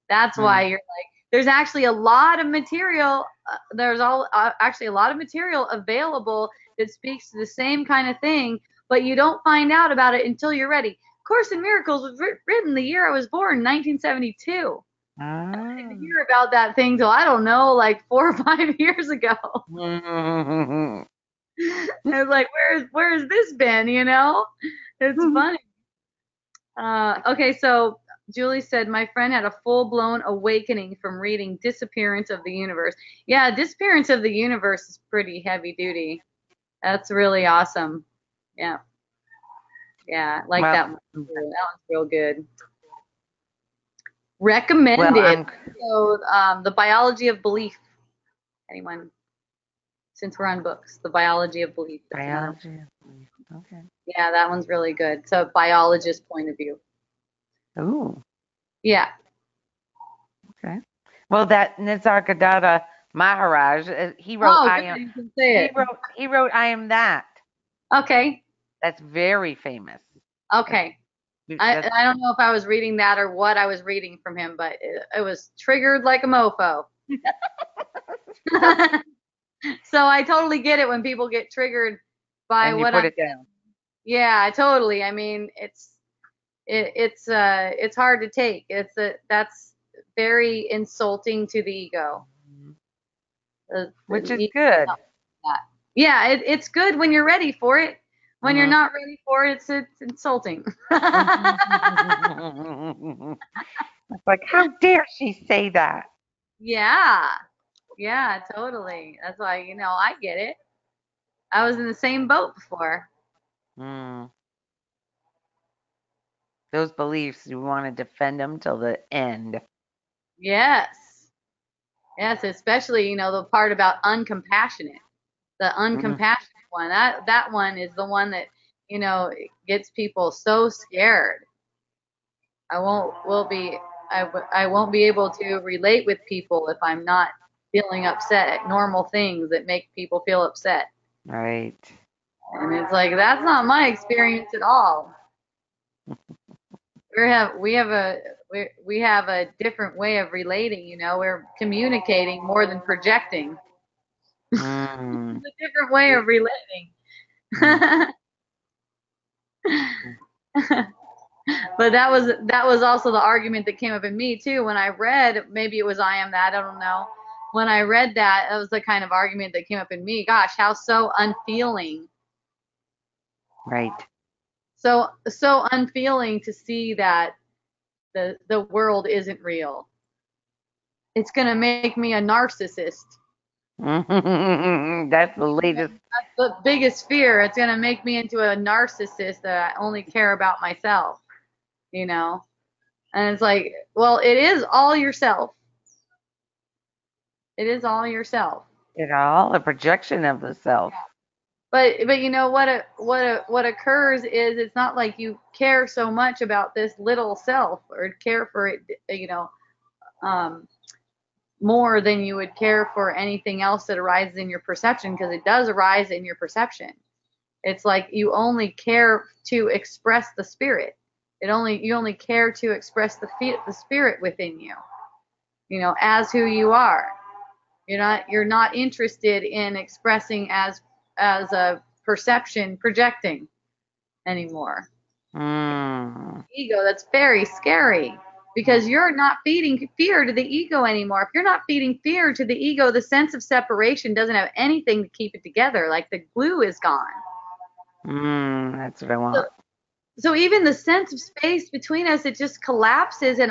That's
Mm.
why you're like, there's actually a lot of material. Actually a lot of material available that speaks to the same kind of thing, but you don't find out about it until you're ready. Course in Miracles was written the year I was born, 1972. I didn't hear about that thing till, I don't know, like 4 or 5 years ago. I was like, where's this been? It's funny. Okay, so Julie said, my friend had a full-blown awakening from reading Disappearance of the Universe. Yeah, Disappearance of the Universe is pretty heavy duty. That's really awesome. Yeah. Yeah, like
Well,
that one. That one's real good. Recommended.
Well,
So, The Biology of Belief. Anyone? Since we're on books, The Biology of Belief.
biology. Okay.
Yeah, that one's really good. So, biologist point of view.
Ooh.
Yeah.
Okay. Well, that Nisargadatta Maharaj, he wrote
Oh,
I
good.
am.
You can say it.
He wrote I am that.
Okay.
That's very famous.
Okay.
That's,
I don't know if I was reading that or what I was reading from him, but it was triggered like a mofo. So I totally get it when people get triggered by
and you
what
put
I'm.
it down.
Yeah, totally. I mean, it's hard to take. That's very insulting to the ego.
Which is
The ego
good.
that. Yeah, it's good when you're ready for it. When you're
Mhm.
not ready for it, it's insulting.
It's like, how dare she say that?
Yeah. Yeah, totally. That's why, I get it. I was in the same boat before.
Mm. Those beliefs, you want to defend them till the end.
Yes. Yes, especially, the part about uncompassionate. The
Mhm.
uncompassionate one. That one is the one that, gets people so scared. I won't will be I won't be able to relate with people if I'm not feeling upset at normal things that make people feel upset.
Right.
And it's like, that's not my experience at all. We have a different way of relating. We're communicating more than projecting.
Mm.
It's a different way of relating.
Mm.
But that was also the argument that came up in me too when I read, maybe it was I am that, I don't know. When I read that, was the kind of argument that came up in me. Gosh, how so unfeeling.
Right.
So unfeeling to see that the world isn't real. It's going to make me a narcissist.
That's the latest.
That's the biggest fear. It's going to make me into a narcissist that I only care about myself, you know? And it's like, well, it is all yourself. It is all yourself.
It's all a projection of the self.
But what occurs is it's not like you care so much about this little self or care for it, um, more than you would care for anything else that arises in your perception, because it does arise in your perception. It's like you only care to express the spirit. You only care to express the spirit within you, as who you are. You're not interested in expressing as a perception projecting anymore.
Mm.
Ego, that's very scary, because you're not feeding fear to the ego anymore. If you're not feeding fear to the ego, the sense of separation doesn't have anything to keep it together. Like the glue is gone.
That's what I want.
So even the sense of space between us, it just collapses, and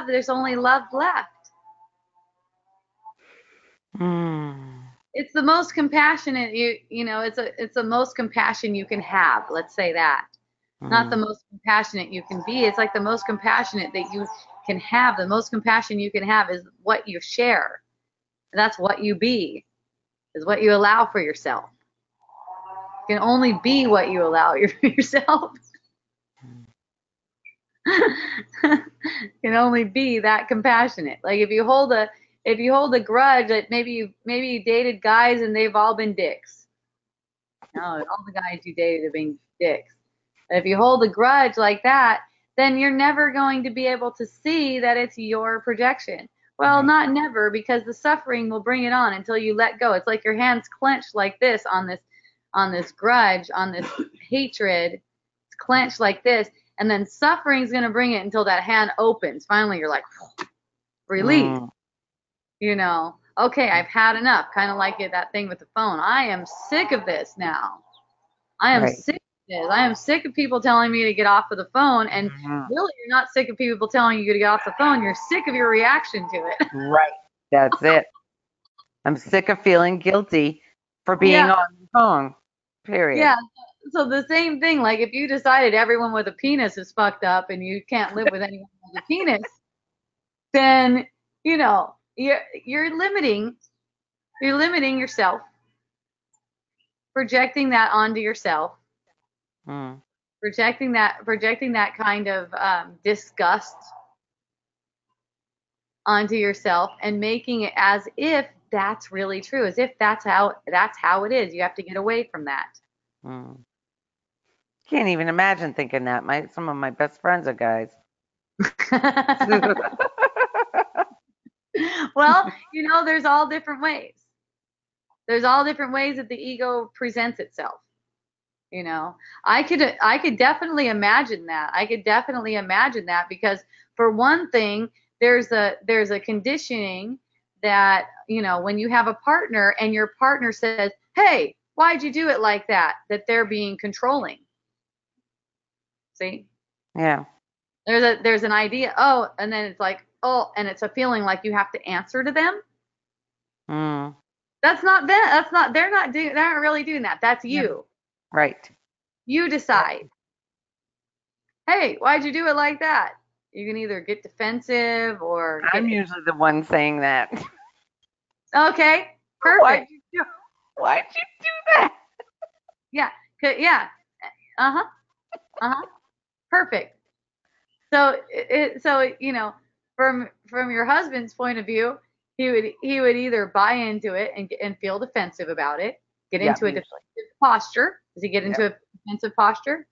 there's only love left.
Mm.
It's the most compassionate it's the most compassion you can have, let's say that. Not the most compassionate you can be. It's like the most compassionate that you can have. The most compassion you can have is what you share. That's what you be. is what you allow for yourself. You can only be what you allow yourself. Can only be that compassionate. Like if you hold a grudge that maybe you dated guys and they've all been dicks. No, all the guys you dated have been dicks. If you hold a grudge like that, then you're never going to be able to see that it's your projection. Well, not never, because the suffering will bring it on until you let go. It's like your hands clenched like this on this grudge, on this hatred. It's clenched like this, and then suffering's going to bring it until that hand opens. Finally, you're like, relief. You know, okay, I've had enough. Kind of like that thing with the phone. I am sick of this now. I am sick of this. I am sick of people telling me to get off of the phone. And really, you're not sick of people telling you to get off the phone. You're sick of your reaction to it.
Right. That's it. I'm sick of feeling guilty for being on the phone. Period.
Yeah. So the same thing, like if you decided everyone with a penis is fucked up and you can't live with anyone with a penis, then, you know, you're limiting yourself, projecting that onto yourself, projecting that kind of disgust onto yourself, and making it as if that's really true, as if that's how it is. You have to get away from that.
Can't even imagine thinking that. Some of my best friends are guys.
Well, you know, there's all different ways. There's all different ways that the ego presents itself. You know, I could definitely imagine that. I could definitely imagine that because, for one thing, there's a conditioning that, you know, when you have a partner and your partner says, "Hey, why'd you do it like that?" that they're being controlling. See?
Yeah.
There's an idea. Oh, and then it's like, oh, and it's a feeling like you have to answer to them. That's not them. They're not really doing that. That's you.
Right.
You decide. Hey, why'd you do it like that? You can either get defensive or
I'm usually the one saying that.
Okay. Perfect.
Why'd you do that?
Yeah. Yeah. Perfect. So you know, from your husband's point of view, he would either buy into it and feel defensive about it, get into a defensive posture. Does he get into a defensive posture?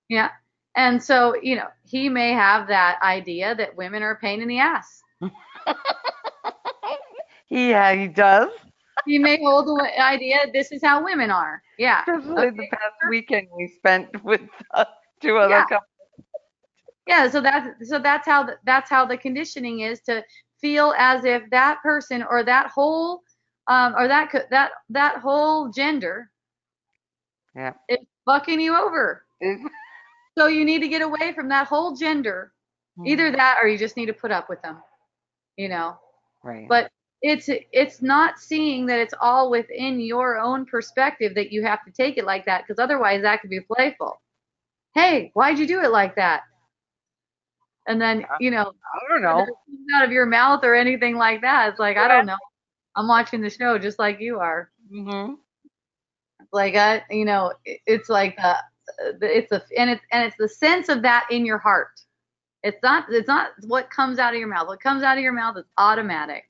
Yeah. And so, you know, he may have that idea that women are a pain in the ass.
Yeah, he does.
He may hold the idea this is how women are. Yeah.
Especially the past weekend we spent with 2 other couples.
Yeah, so that's how the conditioning is, to feel as if that person or that whole or that whole gender is fucking you over. So you need to get away from that whole gender. Either that or you just need to put up with them. You know.
Right.
But it's not seeing that it's all within your own perspective that you have to take it like that, because otherwise that could be playful. Hey, why'd you do it like that? And then, you know,
I don't know.
Out of your mouth or anything like that. It's like, I don't know. I'm watching the show just like you are. Like, you know, it's like it's the sense of that in your heart. It's not what comes out of your mouth. What comes out of your mouth is automatic.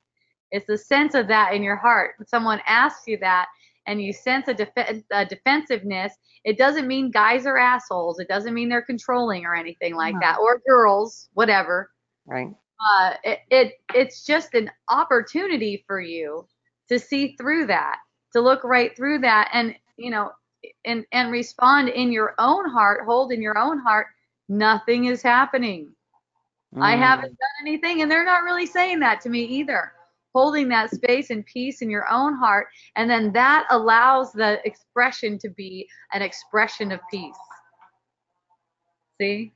It's the sense of that in your heart. When someone asks you that and you sense a defensiveness, it doesn't mean guys are assholes. It doesn't mean they're controlling or anything like that, or girls, whatever.
Right.
It's just an opportunity for you to see through that, to look right through that, and, you know, and respond in your own heart, hold in your own heart. Nothing is happening. I haven't done anything, and they're not really saying that to me either. Holding that space and peace in your own heart, and then that allows the expression to be an expression of peace. See?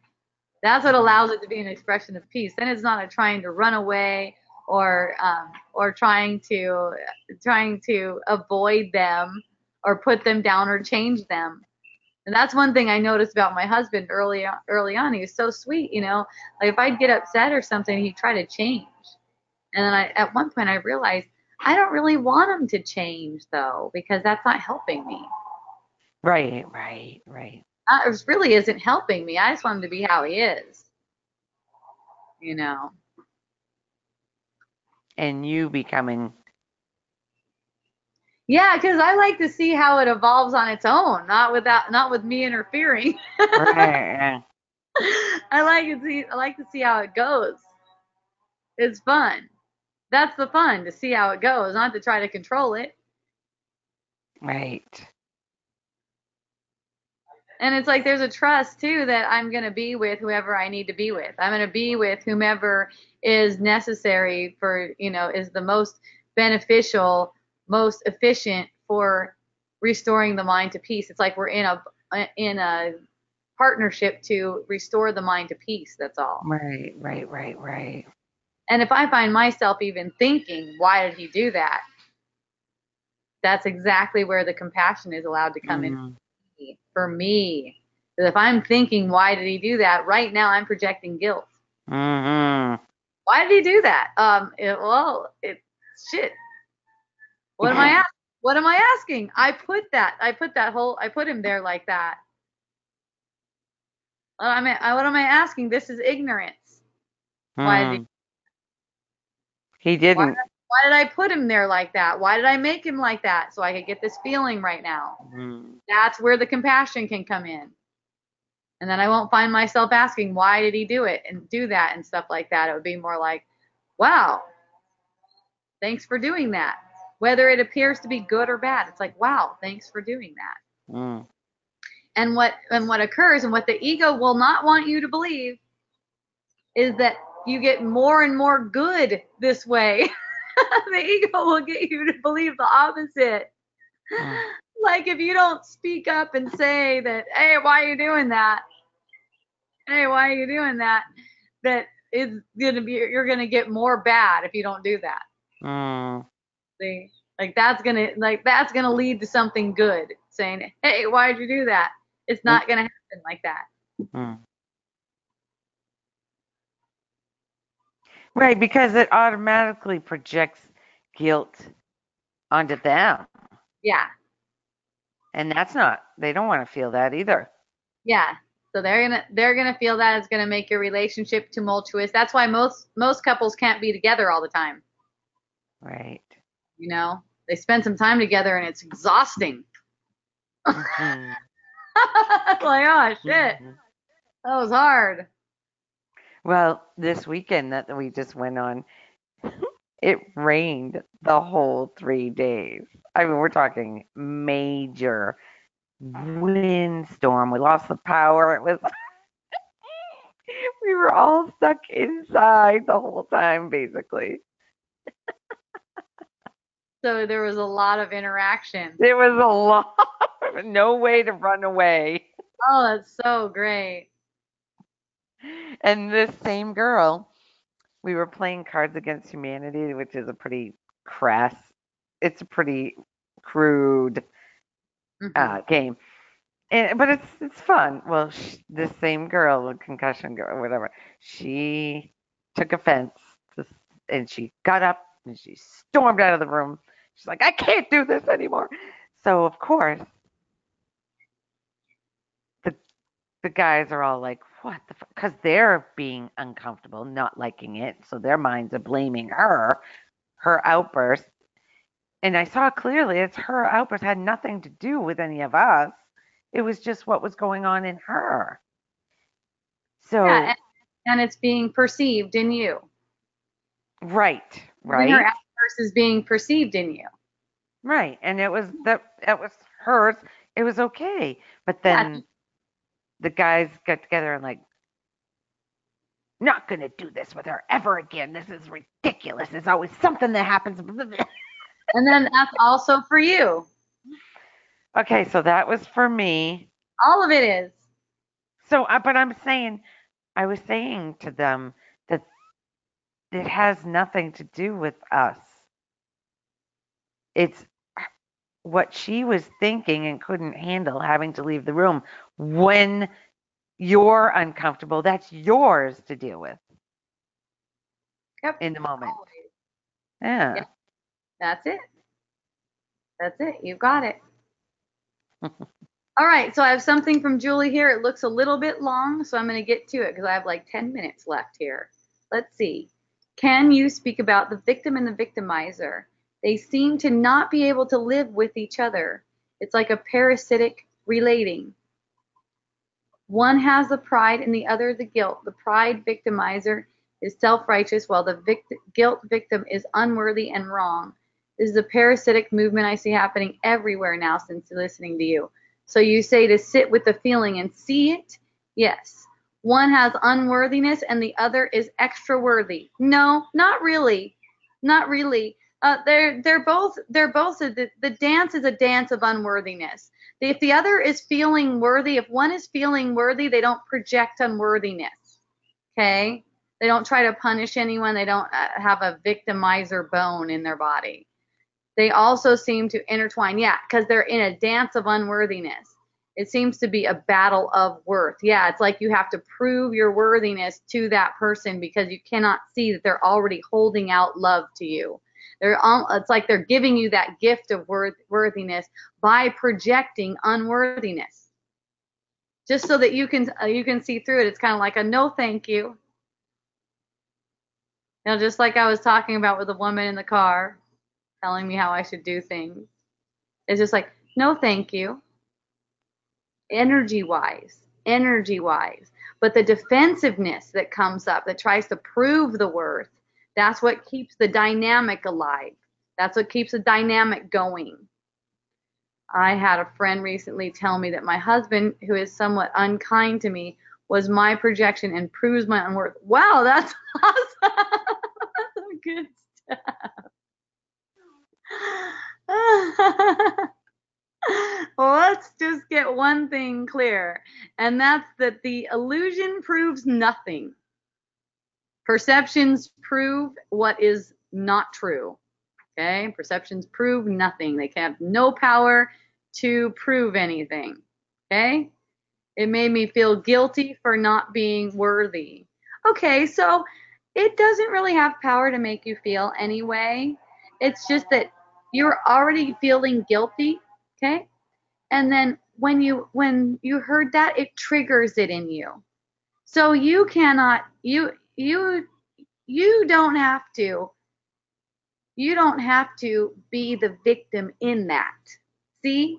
That's what allows it to be an expression of peace. Then it's not trying to run away or trying to avoid them or put them down or change them. And that's one thing I noticed about my husband early on. He was so sweet, you know. Like if I'd get upset or something, he'd try to change. And then at one point I realized I don't really want him to change though, because that's not helping me.
Right, right, right.
It really isn't helping me. I just want him to be how he is, you know.
And you becoming
Yeah, because I like to see how it evolves on its own, not with me interfering.
right.
I like to see how it goes. It's fun. That's the fun, to see how it goes, not to try to control it.
Right.
And it's like there's a trust too that I'm going to be with whoever I need to be with. I'm going to be with whomever is necessary for, is the most beneficial, most efficient for restoring the mind to peace. It's like we're in a partnership to restore the mind to peace, that's all.
Right, right, right, right.
And if I find myself even thinking, why did he do that? That's exactly where the compassion is allowed to come in
Mm,
for me. Because if I'm thinking, why did he do that? Right now, I'm projecting guilt.
mm-hmm.
Why did he do that? Shit. What am I asking? What am I asking? I put him there like that. What am I asking? This is ignorance. Why did he,
Mm. He
why,
didn't.
why did I put him there like that? Why did I make him like that? So I could get this feeling right now.
Mm.
That's where the compassion can come in. And then I won't find myself asking, why did he do it and do that and stuff like that. It would be more like, wow, thanks for doing that. Whether it appears to be good or bad, it's like, wow, thanks for doing that.
Mm.
And what occurs and what the ego will not want you to believe is that you get more and more good this way. The ego will get you to believe the opposite.
Mm.
Like if you don't speak up and say that, hey, why are you doing that? Hey, why are you doing that? That is gonna be you're gonna get more bad if you don't do that.
Mm.
See? Like that's gonna lead to something good. Saying, hey, why did you do that? It's
Mm.
not gonna happen like that.
Mm. Right, because it automatically projects guilt onto them.
Yeah.
And that's not, they don't want to feel that either.
Yeah. So they're gonna feel that it's gonna make your relationship tumultuous. That's why most couples can't be together all the time.
Right.
They spend some time together and it's exhausting.
Mm-hmm.
Like, oh shit,
Mm-hmm.
that was hard.
Well, this weekend that we just went on, it rained the whole 3 days. I mean, we're talking major windstorm. We lost the power. It was we were all stuck inside the whole time, basically.
So there was a lot of interaction.
There was a lot, no way to run away.
Oh, that's so great.
And this same girl, we were playing Cards Against Humanity, which is a pretty crass, it's a pretty crude
Hmm.
game. But it's fun. Well, this same girl, the concussion girl, or whatever, she took offense, to, and she got up and she stormed out of the room. She's like, I can't do this anymore. So of course, the the guys are all like, what the fuck? Because they're being uncomfortable, not liking it. So their minds are blaming her outburst. And I saw clearly it's her outburst had nothing to do with any of us. It was just what was going on in her.
Yeah,
So,
and it's being perceived in you.
right,
Even her
right,
outburst is being perceived in you.
right. And that was hers. It was okay. But
Yeah,
then the guys got together and like, not gonna do this with her ever again. This is ridiculous. There's always something that happens.
and then that's also for you.
Okay, so that was for me.
All of it is.
So, but I was saying to them that it has nothing to do with us. It's what she was thinking and couldn't handle having to leave the room. When you're uncomfortable, that's yours to deal with
Yep.
in the moment.
Always.
Yeah.
Yep. That's it. That's it. You got it. All right, so I have something from Julie here. It looks a little bit long, so I'm going to get to it because I have like 10 minutes left here. Let's see. Can you speak about the victim and the victimizer? They seem to not be able to live with each other. It's like a parasitic relating. One has the pride and the other the guilt. The pride victimizer is self-righteous while the guilt victim is unworthy and wrong. This is a parasitic movement I see happening everywhere now since listening to you. So you say to sit with the feeling and see it? Yes. One has unworthiness and the other is extra worthy. No, not really. Not really. They're both the dance is a dance of unworthiness. If the other is feeling worthy, if one is feeling worthy, they don't project unworthiness. Okay? They don't try to punish anyone. They don't have a victimizer bone in their body. They also seem to intertwine, yeah, because they're in a dance of unworthiness. It seems to be a battle of worth. Yeah, it's like you have to prove your worthiness to that person because you cannot see that they're already holding out love to you. It's like they're giving you that gift of worthiness by projecting unworthiness, just so that you can see through it. It's kind of like a no, thank you. You know, just like I was talking about with the woman in the car telling me how I should do things. It's just like, no, thank you. Energy wise. But the defensiveness that comes up that tries to prove the worth, that's what keeps the dynamic alive. That's what keeps the dynamic going. I had a friend recently tell me that my husband, who is somewhat unkind to me, was my projection and proves my unworth. Wow, that's awesome. That's some good stuff. Well, let's just get one thing clear, and that's that the illusion proves nothing. Perceptions prove what is not true. Okay? Perceptions prove nothing. They have no power to prove anything. Okay? It made me feel guilty for not being worthy. Okay, so it doesn't really have power to make you feel anyway. It's just that you're already feeling guilty, okay? And then when you heard that, it triggers it in you. So you cannot you don't have to be the victim in that. See?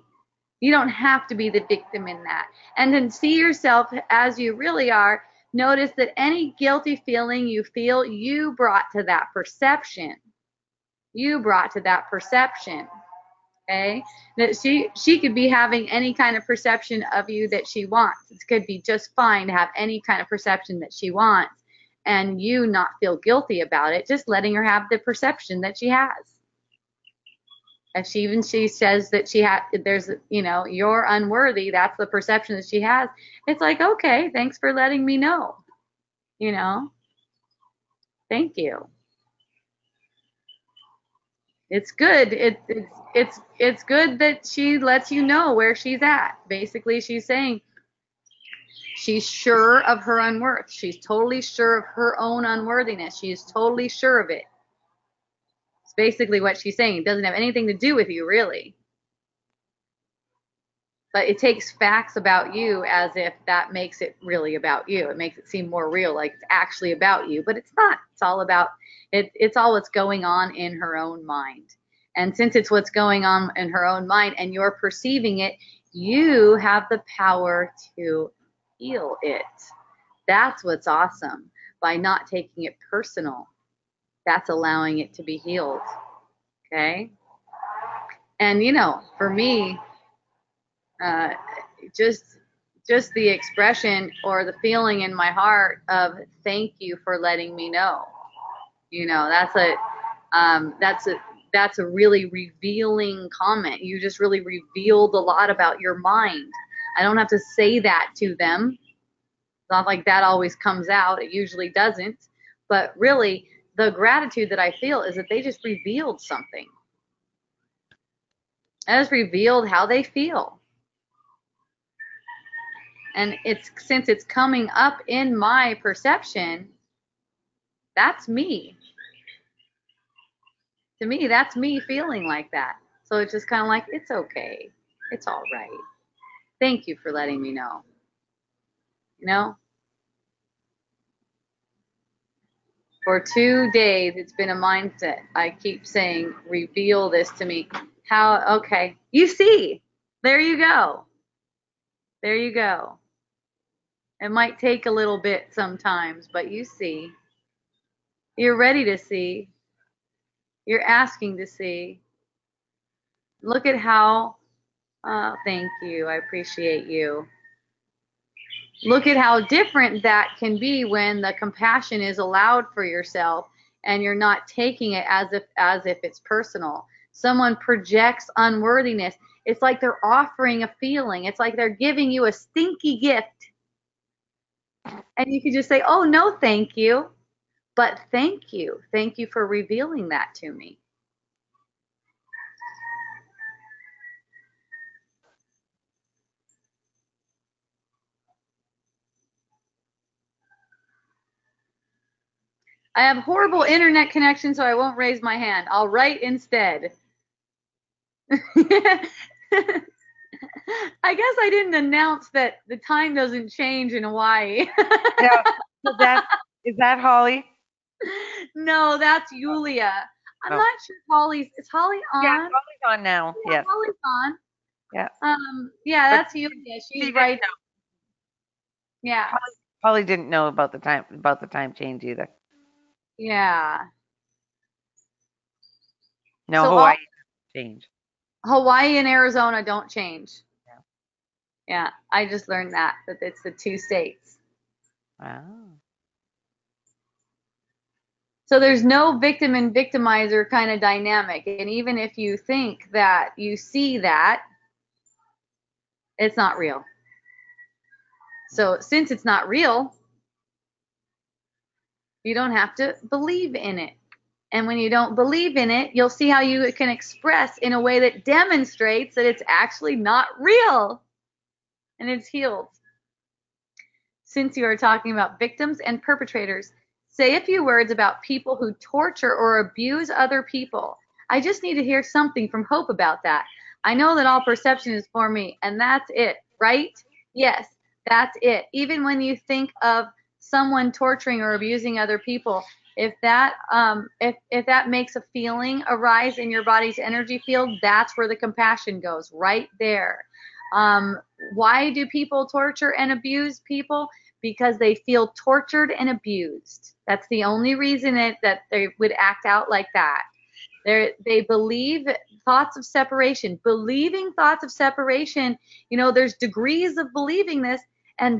You don't have to be the victim in that. And then see yourself as you really are. Notice that any guilty feeling you feel, you brought to that perception. You brought to that perception. Okay? That she could be having any kind of perception of you that she wants. It could be just fine to have any kind of perception that she wants and you not feel guilty about it, just letting her have the perception that she has. If she says that you're unworthy, that's the perception that she has. It's like, okay, thanks for letting me know. You know, thank you. It's good. It's good that she lets you know where she's at. Basically, she's saying she's sure of her unworth. She's totally sure of her own unworthiness. She's totally sure of it. It's basically what she's saying. It doesn't have anything to do with you, really. But it takes facts about you as if that makes it really about you. It makes it seem more real, like it's actually about you, but it's not. It's all about it. It's all what's going on in her own mind. And since it's what's going on in her own mind and you're perceiving it, you have the power to heal it. That's what's awesome. By not taking it personal, that's allowing it to be healed. Okay? And for me, uh, just the expression or the feeling in my heart of thank you for letting me know. That's a really revealing comment. You just really revealed a lot about your mind. I don't have to say that to them. It's not like that always comes out. It usually doesn't. But really, the gratitude that I feel is that they just revealed something. That just revealed how they feel. And since it's coming up in my perception, that's me. To me, that's me feeling like that. So it's just kind of like, it's okay. It's all right. Thank you for letting me know. You know, for 2 days, it's been a mindset. I keep saying, reveal this to me. How, okay. You see, there you go. There you go. It might take a little bit sometimes, but you see. You're ready to see. You're asking to see. Look at how, thank you. I appreciate you. Look at how different that can be when the compassion is allowed for yourself and you're not taking it as if it's personal. Someone projects unworthiness. It's like they're offering a feeling. It's like they're giving you a stinky gift. And you can just say, "Oh, no, thank you." But thank you. Thank you for revealing that to me. I have horrible internet connection, so I won't raise my hand. I'll write instead. I guess I didn't announce that the time doesn't change in Hawaii.
Yeah. So is that Holly?
No, that's Yulia. I'm
Oh.
not sure is Holly
Yeah,
on?
Holly's on now.
Yeah,
Yes.
Holly's on.
Yeah.
Yeah,
But
that's Yulia.
she
She's
didn't
right.
know.
Yeah.
Holly didn't know about the time change either.
Yeah.
No,
So
Hawaii change.
Hawaii and Arizona don't change.
Yeah.
Yeah, I just learned that it's the two states.
Wow.
So there's no victim and victimizer kind of dynamic. And even if you think that you see that, it's not real. So since it's not real, you don't have to believe in it. And when you don't believe in it, you'll see how you can express in a way that demonstrates that it's actually not real and it's healed. Since you are talking about victims and perpetrators, say a few words about people who torture or abuse other people. I just need to hear something from Hope about that. I know that all perception is for me, and that's it, right? Yes, that's it. Even when you think of someone torturing or abusing other people, if that if that makes a feeling arise in your body's energy field, that's where the compassion goes, right there. Why do people torture and abuse people? Because they feel tortured and abused. That's the only reason that they would act out like that. They believe thoughts of separation. Believing thoughts of separation, there's degrees of believing this,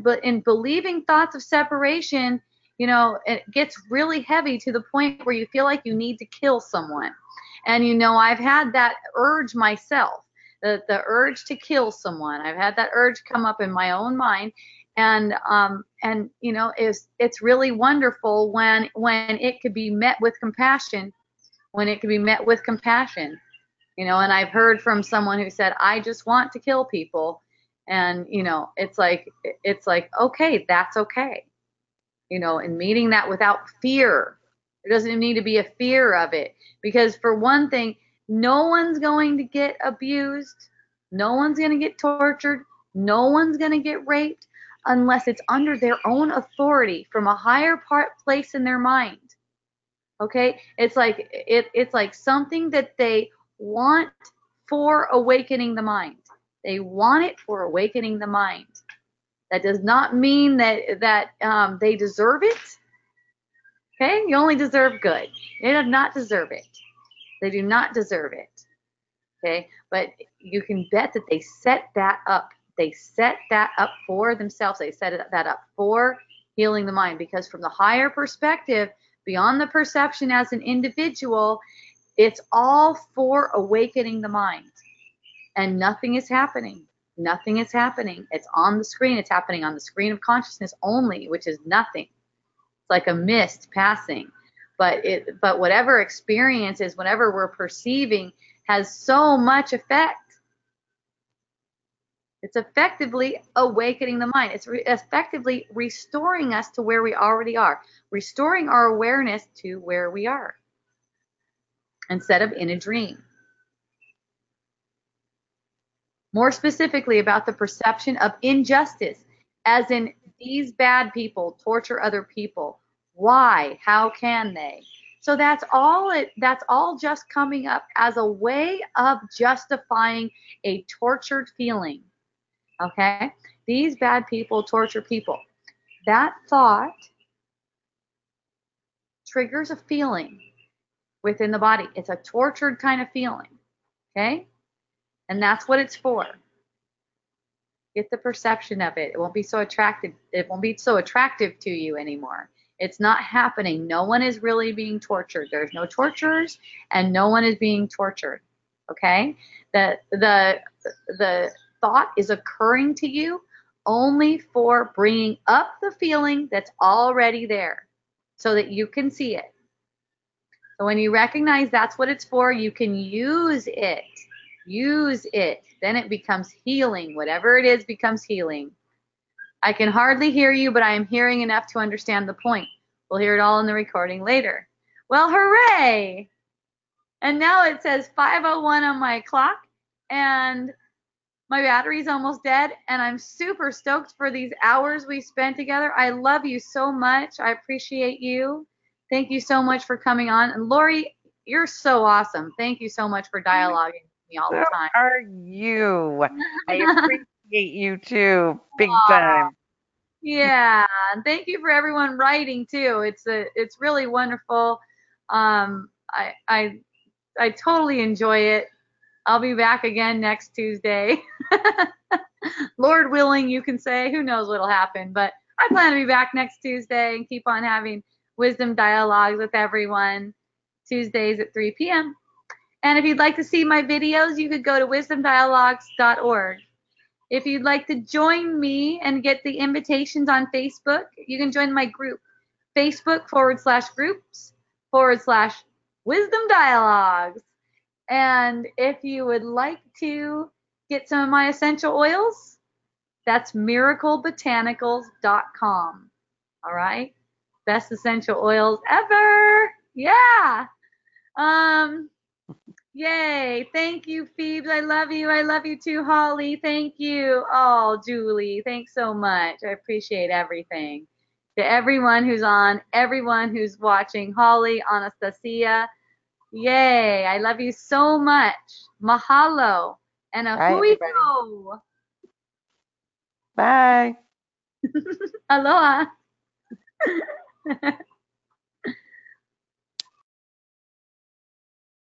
but in believing thoughts of separation, it gets really heavy to the point where you feel like you need to kill someone. And I've had that urge myself, the urge to kill someone. I've had that urge come up in my own mind, and it's really wonderful when it could be met with compassion, and I've heard from someone who said, I just want to kill people. And it's like okay, that's okay, and meeting that without fear. There doesn't need to be a fear of it, because for one thing, no one's going to get abused, no one's going to get tortured, no one's going to get raped unless it's under their own authority from a higher place in their mind. Okay, it's like something that they want for awakening the mind. They want it for awakening the mind. That does not mean that they deserve it. Okay, you only deserve good. They do not deserve it. They do not deserve it. Okay, but you can bet that they set that up. They set that up for themselves. They set that up for healing the mind, because from the higher perspective, beyond the perception as an individual, it's all for awakening the mind. And nothing is happening. Nothing is happening. It's on the screen. It's happening on the screen of consciousness only, which is nothing. It's like a mist passing. But whatever experience is, whatever we're perceiving, has so much effect. It's effectively awakening the mind. It's effectively restoring us to where we already are, restoring our awareness to where we are. instead of in a dream. More specifically about the perception of injustice, as in these bad people torture other people. Why? How can they? So that's all just coming up as a way of justifying a tortured feeling. Okay? These bad people torture people. That thought triggers a feeling within the body. It's a tortured kind of feeling. Okay? And that's what it's for. Get the perception of it. It won't be so attractive. It won't be so attractive to you anymore. It's not happening. No one is really being tortured. There's no torturers and no one is being tortured. Okay? The thought is occurring to you only for bringing up the feeling that's already there so that you can see it. So when you recognize that's what it's for, you can use it. Use it. Then it becomes healing. Whatever it is becomes healing. I can hardly hear you, but I am hearing enough to understand the point. We'll hear it all in the recording later. Well, hooray! And now it says 5:01 on my clock, and my battery's almost dead, and I'm super stoked for these hours we spent together. I love you so much. I appreciate you. Thank you so much for coming on. And Lori, you're so awesome. Thank you so much for dialoguing with me all the
So
time.
are you. I appreciate you too, big time.
Yeah, and thank you for everyone writing too. It's really wonderful. I totally enjoy it. I'll be back again next Tuesday. Lord willing, you can say. Who knows what'll happen, but I plan to be back next Tuesday and keep on having wisdom dialogues with everyone Tuesdays at 3 p.m. And if you'd like to see my videos, you could go to wisdomdialogues.org. If you'd like to join me and get the invitations on Facebook, you can join my group, Facebook.com/groups/Wisdom Dialogues. And if you would like to get some of my essential oils, that's miraclebotanicals.com. All right? Best essential oils ever. Yeah. Yay. Thank you, Phoebes. I love you. I love you too, Holly. Thank you. Oh, Julie, thanks so much. I appreciate everything. To everyone who's on, everyone who's watching, Holly, Anastasia. Yay. I love you so much. Mahalo. And a
Bye,
hui
everybody.
ho.
Bye.
Aloha.